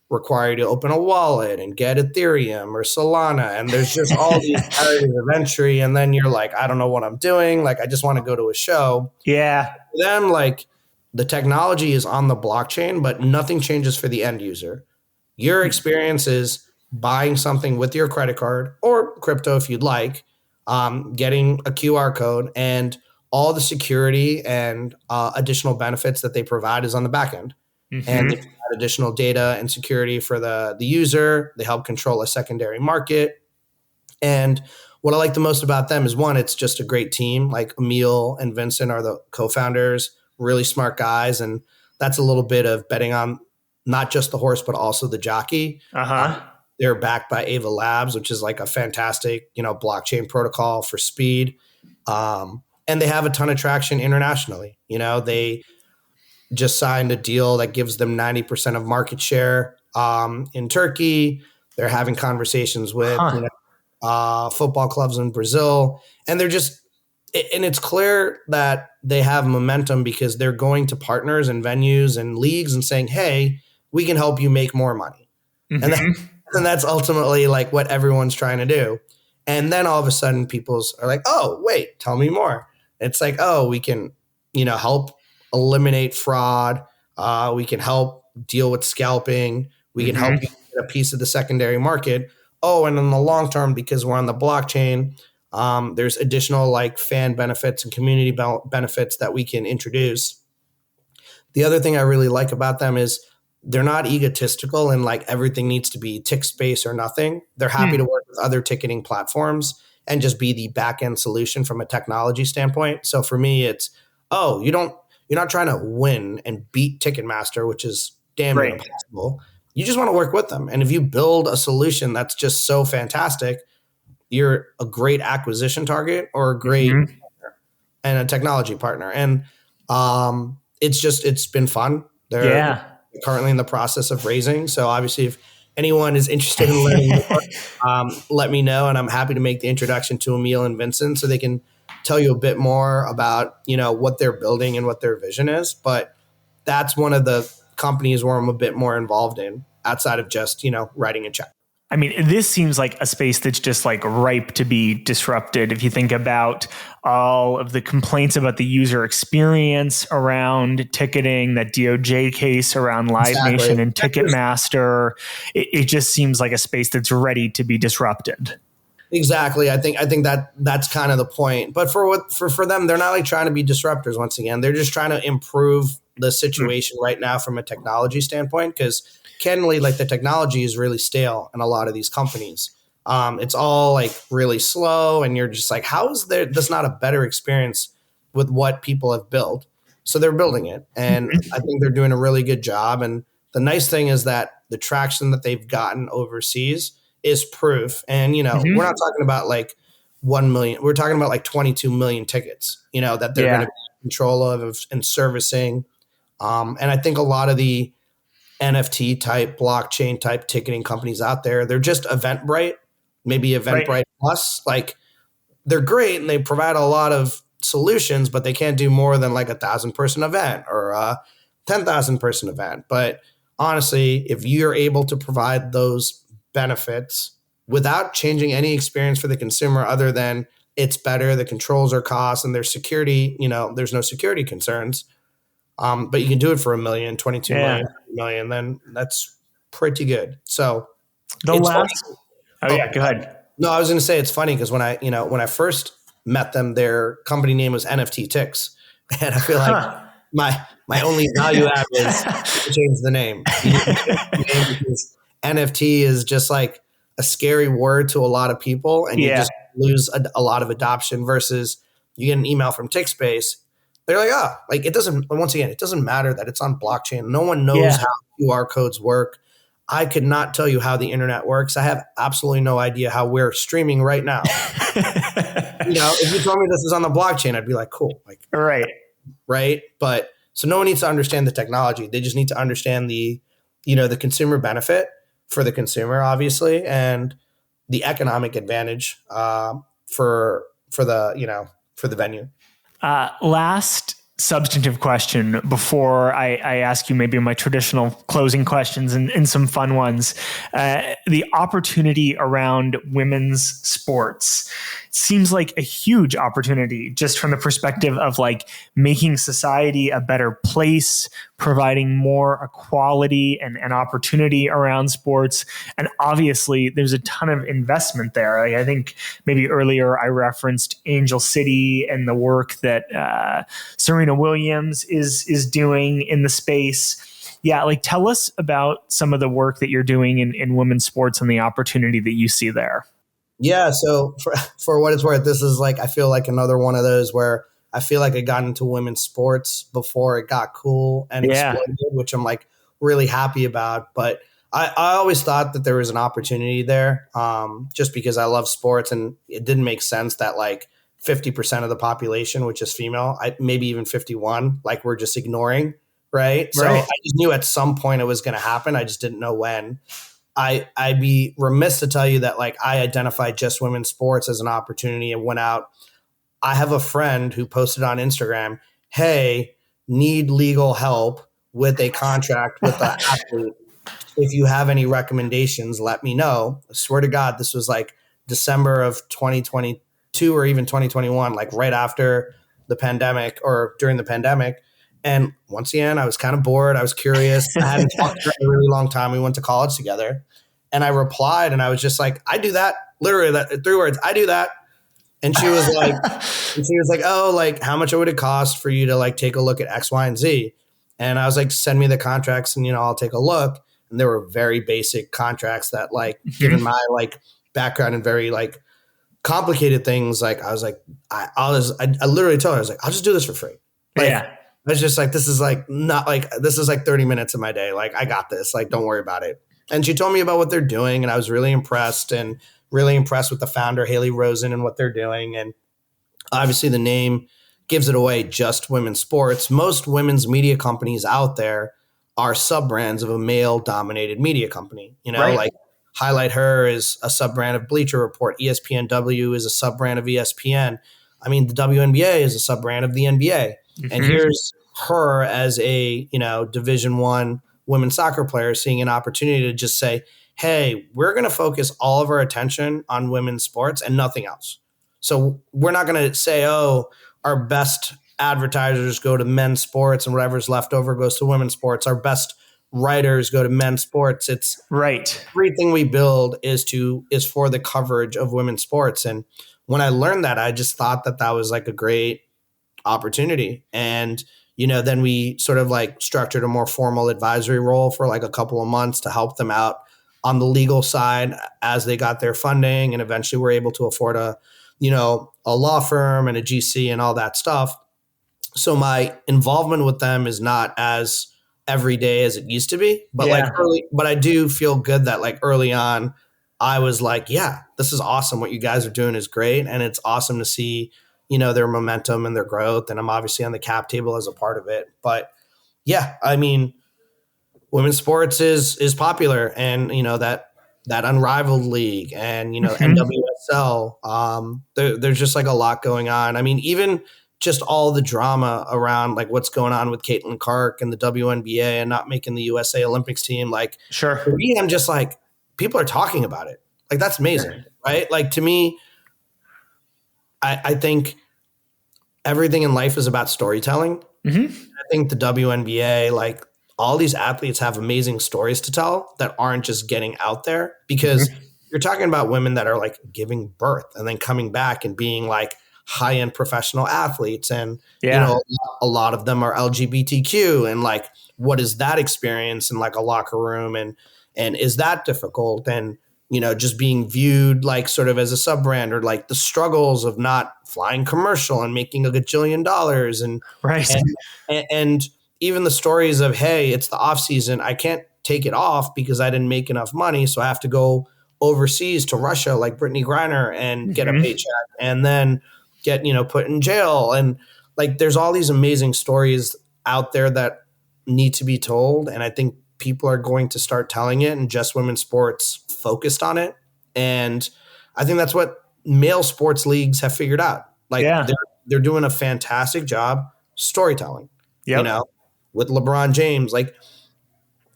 Speaker 1: require you to open a wallet and get Ethereum or Solana. And there's just all these barriers of entry. And then you're like, I don't know what I'm doing. Like, I just want to go to a show.
Speaker 2: Yeah.
Speaker 1: For them, like, the technology is on the blockchain, but nothing changes for the end user. Your experience is buying something with your credit card or crypto if you'd like, getting a QR code, and all the security and additional benefits that they provide is on the back end. And they provide additional data and security for the user. They help control a secondary market. And what I like the most about them is, one, it's just a great team. Like, Emil and Vincent are the co-founders, really smart guys. And that's a little bit of betting on not just the horse, but also the jockey. They're backed by Ava Labs, which is like a fantastic, blockchain protocol for speed. And they have a ton of traction internationally. They just signed a deal that gives them 90% of market share in Turkey. They're having conversations with football clubs in Brazil. And it's clear that they have momentum because they're going to partners and venues and leagues and saying, hey, we can help you make more money. And that's ultimately like what everyone's trying to do. And then all of a sudden people are like, oh, wait, tell me more. It's like, oh, we can, help eliminate fraud. We can help deal with scalping. We can help you get a piece of the secondary market. Oh, and in the long term, because we're on the blockchain, there's additional like fan benefits and community benefits that we can introduce. The other thing I really like about them is they're not egotistical and like everything needs to be tixbase or nothing. They're happy to work with other ticketing platforms and just be the back end solution from a technology standpoint. So for me, it's, you're not trying to win and beat Ticketmaster, which is damn near impossible. You just want to work with them. And if you build a solution that's just so fantastic, you're a great acquisition target or a great partner and a technology partner. And it's been fun. They're currently in the process of raising. So obviously, if anyone is interested in learning more, let me know. And I'm happy to make the introduction to Emil and Vincent so they can tell you a bit more about, what they're building and what their vision is. But that's one of the companies where I'm a bit more involved in outside of just, writing a check.
Speaker 2: I mean, this seems like a space that's just like ripe to be disrupted. If you think about all of the complaints about the user experience around ticketing, that DOJ case around Live Nation and Ticketmaster, it just seems like a space that's ready to be disrupted.
Speaker 1: Exactly. I think that's kind of the point. But for them, they're not like trying to be disruptors. Once again, they're just trying to improve the situation right now from a technology standpoint, because candidly, like the technology is really stale in a lot of these companies. It's all like really slow, and you're just like, how is there's not a better experience with what people have built? So they're building it, and I think they're doing a really good job. And the nice thing is that the traction that they've gotten overseas is proof. And we're not talking about like 1 million. We're talking about like 22 million tickets. That they're going to be in control of and servicing. And I think a lot of the NFT type, blockchain type ticketing companies out there, they're just Eventbrite, maybe Eventbrite Plus. Like they're great and they provide a lot of solutions, but they can't do more than like 1,000-person event or a 10,000-person event. But honestly, if you're able to provide those benefits without changing any experience for the consumer other than it's better, the controls are cost, and there's security, there's no security concerns. But you can do it for 1 million, 22 million, million, then that's pretty good. So
Speaker 2: go ahead.
Speaker 1: No, I was going to say it's funny because when I first met them, their company name was NFT Tix, and I feel like my only value add was to change the name. Because NFT is just like a scary word to a lot of people, and you just lose a lot of adoption. Versus you get an email from tixbase. They're like, it doesn't matter that it's on blockchain. No one knows how QR codes work. I could not tell you how the internet works. I have absolutely no idea how we're streaming right now. If you told me this is on the blockchain, I'd be like, cool. Like, right. But so no one needs to understand the technology. They just need to understand the consumer benefit for the consumer, obviously, and the economic advantage for the venue.
Speaker 2: Last substantive question before I ask you maybe my traditional closing questions and some fun ones. The opportunity around women's sports seems like a huge opportunity just from the perspective of like making society a better place, providing more equality and opportunity around sports. And obviously there's a ton of investment there. I think maybe earlier I referenced Angel City and the work that Serena Williams is doing in the space. Yeah, like tell us about some of the work that you're doing in women's sports and the opportunity that you see there.
Speaker 1: Yeah, so for what it's worth, this is like, I feel like another one of those where I feel like I got into women's sports before it got cool and exploded, which I'm like really happy about. But I always thought that there was an opportunity there just because I love sports, and it didn't make sense that like 50% of the population, which is female, maybe even 51, like we're just ignoring, right? So I just knew at some point it was going to happen. I just didn't know when. I'd be remiss to tell you that like I identified just women's sports as an opportunity and went out. I have a friend who posted on Instagram, hey, need legal help with a contract with the athlete. If you have any recommendations, let me know. I swear to God, this was like December of 2022 or even 2021, like right after the pandemic or during the pandemic. And once again, I was kind of bored. I was curious. I hadn't talked to her in a really long time. We went to college together. And I replied, and I was just like, I do that. Literally, that 3 words, I do that. And she was like, oh, like how much would it cost for you to like take a look at X, Y, and Z? And I was like, send me the contracts and, I'll take a look. And there were very basic contracts that like, given my like background and very like complicated things, like I was like, I literally told her, I was like, I'll just do this for free. Like, I was just like, this is like 30 minutes of my day. Like, I got this. Like, don't worry about it. And she told me about what they're doing. And I was really impressed with the founder, Haley Rosen, and what they're doing. And obviously the name gives it away, Just Women's Sports. Most women's media companies out there are sub-brands of a male-dominated media company. Like Highlight Her is a sub-brand of Bleacher Report. ESPNW is a sub-brand of ESPN. I mean, the WNBA is a sub-brand of the NBA. And here's her as a, Division I women's soccer player seeing an opportunity to just say, hey, we're going to focus all of our attention on women's sports and nothing else. So we're not going to say, oh, our best advertisers go to men's sports and whatever's left over goes to women's sports. Our best writers go to men's sports. It's right. Everything we build is for the coverage of women's sports. And when I learned that, I just thought that was like a great opportunity. And, then we sort of like structured a more formal advisory role for like a couple of months to help them out on the legal side as they got their funding. And eventually we're able to afford a law firm and a GC and all that stuff. So my involvement with them is not as every day as it used to be, but but I do feel good that like early on I was like, yeah, this is awesome. What you guys are doing is great. And it's awesome to see, their momentum and their growth. And I'm obviously on the cap table as a part of it, but yeah, I mean, women's sports is popular, and that unrivaled league, and NWSL. There's just like a lot going on. I mean, even just all the drama around like what's going on with Caitlin Clark and the WNBA and not making the USA Olympics team. Like,
Speaker 2: sure,
Speaker 1: for me, I'm just like, people are talking about it. Like, that's amazing, right? Like, to me, I think everything in life is about storytelling. I think the WNBA, like, all these athletes have amazing stories to tell that aren't just getting out there, because you're talking about women that are like giving birth and then coming back and being like high-end professional athletes. And, a lot of them are LGBTQ, and like, what is that experience in like a locker room? And is that difficult? And, just being viewed like sort of as a sub brand, or like the struggles of not flying commercial and making a gajillion dollars. And, and even the stories of, hey, it's the off season, I can't take it off because I didn't make enough money. So I have to go overseas to Russia, like Brittany Griner, and get a paycheck and then get, put in jail. And like, there's all these amazing stories out there that need to be told. And I think people are going to start telling it, and Just Women's Sports focused on it. And I think that's what male sports leagues have figured out. Like, they're doing a fantastic job storytelling, with LeBron James. Like,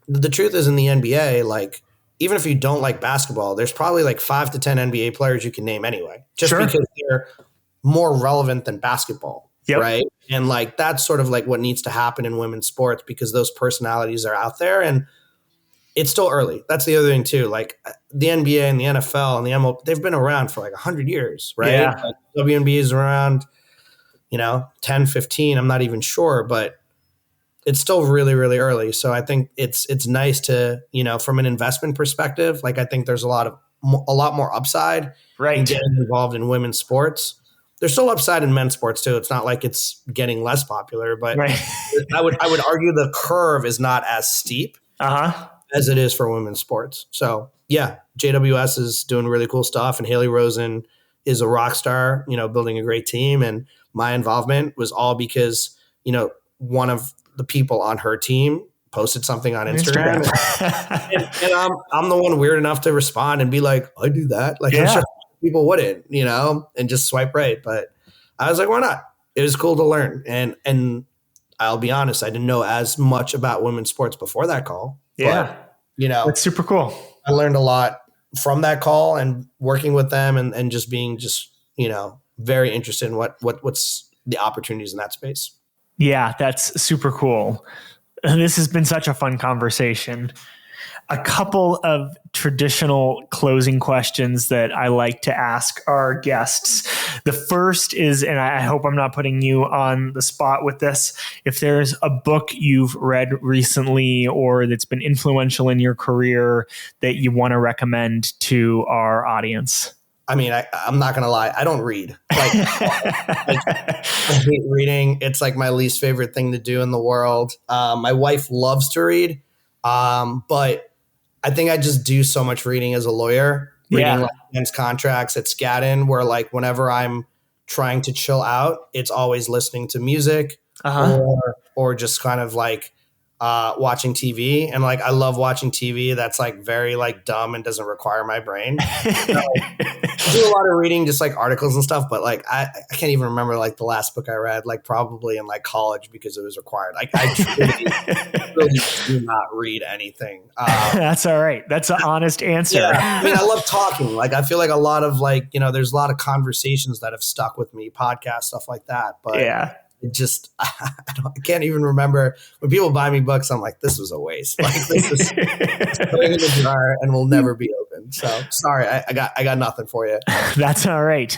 Speaker 1: the truth is, in the NBA, like, even if you don't like basketball, there's probably like 5 to 10 NBA players you can name anyway, just because they're more relevant than basketball. Right. And like, that's sort of like what needs to happen in women's sports, because those personalities are out there, and it's still early. That's the other thing too. Like, the NBA and the NFL and the MLB, they've been around for like 100 years, right?
Speaker 2: Yeah.
Speaker 1: Like, WNBA is around, 10, 15. I'm not even sure, but it's still really, really early. So I think it's nice to, from an investment perspective, like, I think there's a lot more upside in getting involved in women's sports. There's still upside in men's sports too. It's not like it's getting less popular, but I would argue the curve is not as steep as it is for women's sports. So yeah, JWS is doing really cool stuff, and Haley Rosen is a rock star, building a great team. And my involvement was all because, one of the people on her team posted something on Instagram. and I'm the one weird enough to respond and be like, I do that. Like, I'm sure people wouldn't, and just swipe right. But I was like, why not? It was cool to learn. And I'll be honest, I didn't know as much about women's sports before that call.
Speaker 2: Yeah. But, that's super cool.
Speaker 1: I learned a lot from that call and working with them, and just being very interested in what's the opportunities in that space.
Speaker 2: Yeah, that's super cool. This has been such a fun conversation. A couple of traditional closing questions that I like to ask our guests. The first is, and I hope I'm not putting you on the spot with this, if there's a book you've read recently or that's been influential in your career that you want to recommend to our audience.
Speaker 1: I mean, I'm not going to lie. I don't read. I hate reading. It's like my least favorite thing to do in the world. My wife loves to read, but I think I just do so much reading as a lawyer, reading like men's contracts at Skadden, where like whenever I'm trying to chill out, it's always listening to music or just kind of like watching TV. And like, I love watching TV that's like very like dumb and doesn't require my brain. I do a lot of reading, just like articles and stuff, but like I can't even remember like the last book I read, like probably in like college, because it was required. Like, I really do not read anything.
Speaker 2: That's all right. That's an honest answer.
Speaker 1: Yeah. I mean, I love talking. Like, I feel like a lot of like, there's a lot of conversations that have stuck with me, podcasts, stuff like that. But I it just, I can't even remember when people buy me books. I'm like, this was a waste. Like this is going in the jar and will never be opened. So sorry, I got nothing for you.
Speaker 2: That's all right.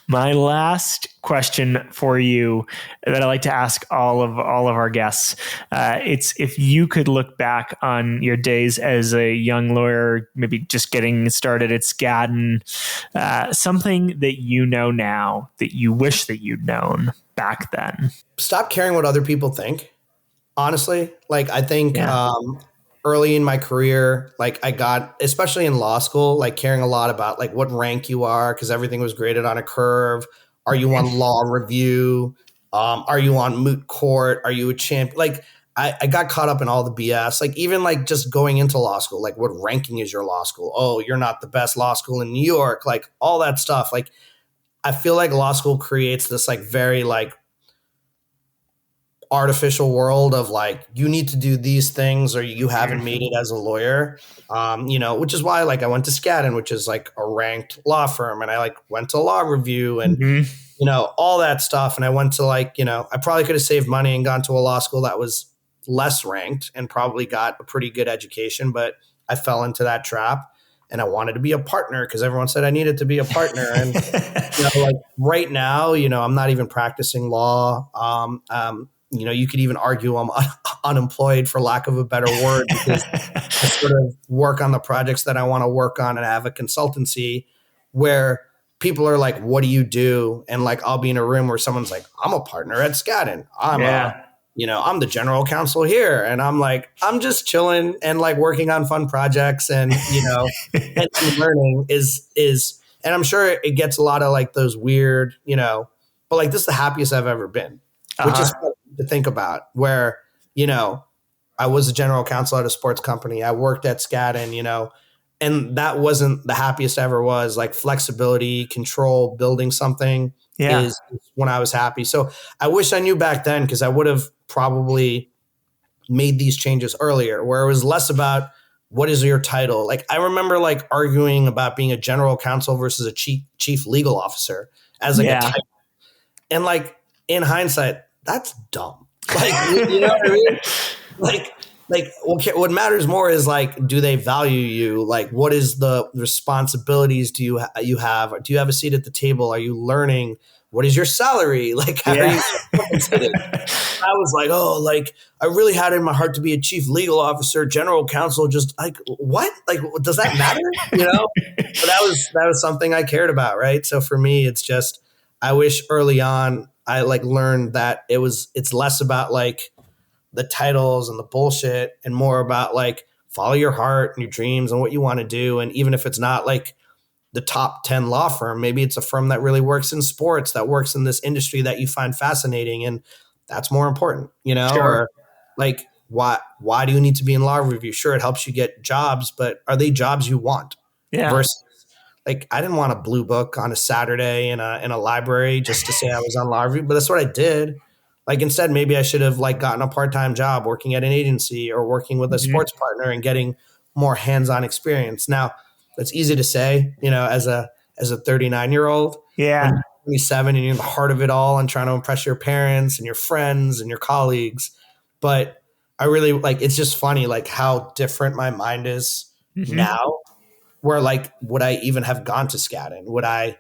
Speaker 2: My last question for you that I like to ask all of our guests. It's if you could look back on your days as a young lawyer, maybe just getting started at Skadden, something that you know now that you wish that you'd known back then.
Speaker 1: Stop caring what other people think. Honestly, like I think early in my career, like I got, especially in law school, like caring a lot about like what rank you are because everything was graded on a curve. Are you on law review? Are you on moot court? Are you a champ? Like I got caught up in all the BS. Like even like just going into law school, like what ranking is your law school? Oh, you're not the best law school in New York. Like all that stuff. Like I feel like law school creates this like very like artificial world of like, you need to do these things or you haven't made it as a lawyer. Which is why like I went to Skadden, which is like a ranked law firm. And I like went to law review and, all that stuff. And I went to like, I probably could have saved money and gone to a law school that was less ranked and probably got a pretty good education, but I fell into that trap. And I wanted to be a partner because everyone said I needed to be a partner. And like right now, I'm not even practicing law. You could even argue I'm unemployed for lack of a better word because I sort of work on the projects that I want to work on and I have a consultancy where people are like, what do you do? And like, I'll be in a room where someone's like, I'm a partner at Skadden. I'm the general counsel here. And I'm like, I'm just chilling and like working on fun projects and, and learning is, and I'm sure it gets a lot of like those weird, but like this is the happiest I've ever been, which is fun to think about where, I was a general counsel at a sports company. I worked at Skadden, and that wasn't the happiest I ever was. Like flexibility, control, building something is when I was happy. So I wish I knew back then because I would have probably made these changes earlier where it was less about what is your title. Like I remember like arguing about being a general counsel versus a chief legal officer as like a title. And like in hindsight, that's dumb. Like, you know what I mean? Like what matters more is like, do they value you? Like, what is the responsibilities do you have? Do you have a seat at the table? Are you learning? What is your salary? Like, how are you compensated? I was like, oh, like I really had it in my heart to be a chief legal officer, general counsel. Just like, what? Like, does that matter? But that was something I cared about, right? So for me, it's just, I wish early on I like learned that it's less about like the titles and the bullshit and more about like follow your heart and your dreams and what you want to do. And even if it's not like the top 10 law firm, maybe it's a firm that really works in sports, that works in this industry that you find fascinating. And that's more important,
Speaker 2: Sure.
Speaker 1: Or like, why do you need to be in law review? Sure, it helps you get jobs, but are they jobs you want?
Speaker 2: Yeah.
Speaker 1: Versus like, I didn't want a blue book on a Saturday in a library just to say I was on law review, but that's what I did. Like instead, maybe I should have like gotten a part-time job working at an agency or working with a sports partner and getting more hands-on experience. Now, that's easy to say, as a 39-year-old.
Speaker 2: Yeah.
Speaker 1: When you're 27 and you're in the heart of it all and trying to impress your parents and your friends and your colleagues. But I really like, it's just funny like how different my mind is now. Where like, would I even have gone to Skadden? Would I,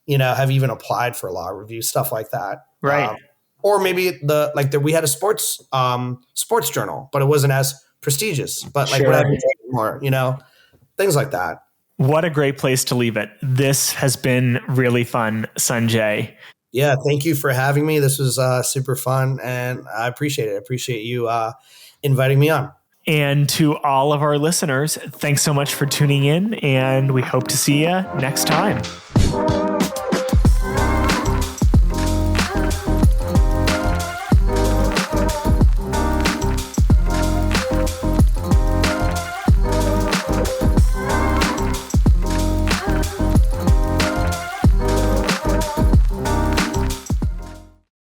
Speaker 1: have even applied for law review, stuff like that?
Speaker 2: Right.
Speaker 1: Or maybe we had a sports journal, but it wasn't as prestigious. But like, would I have more? Things like that.
Speaker 2: What a great place to leave it. This has been really fun, Sunjay.
Speaker 1: Yeah, thank you for having me. This was super fun, and I appreciate it. I appreciate you inviting me on.
Speaker 2: And to all of our listeners, thanks so much for tuning in, and we hope to see you next time.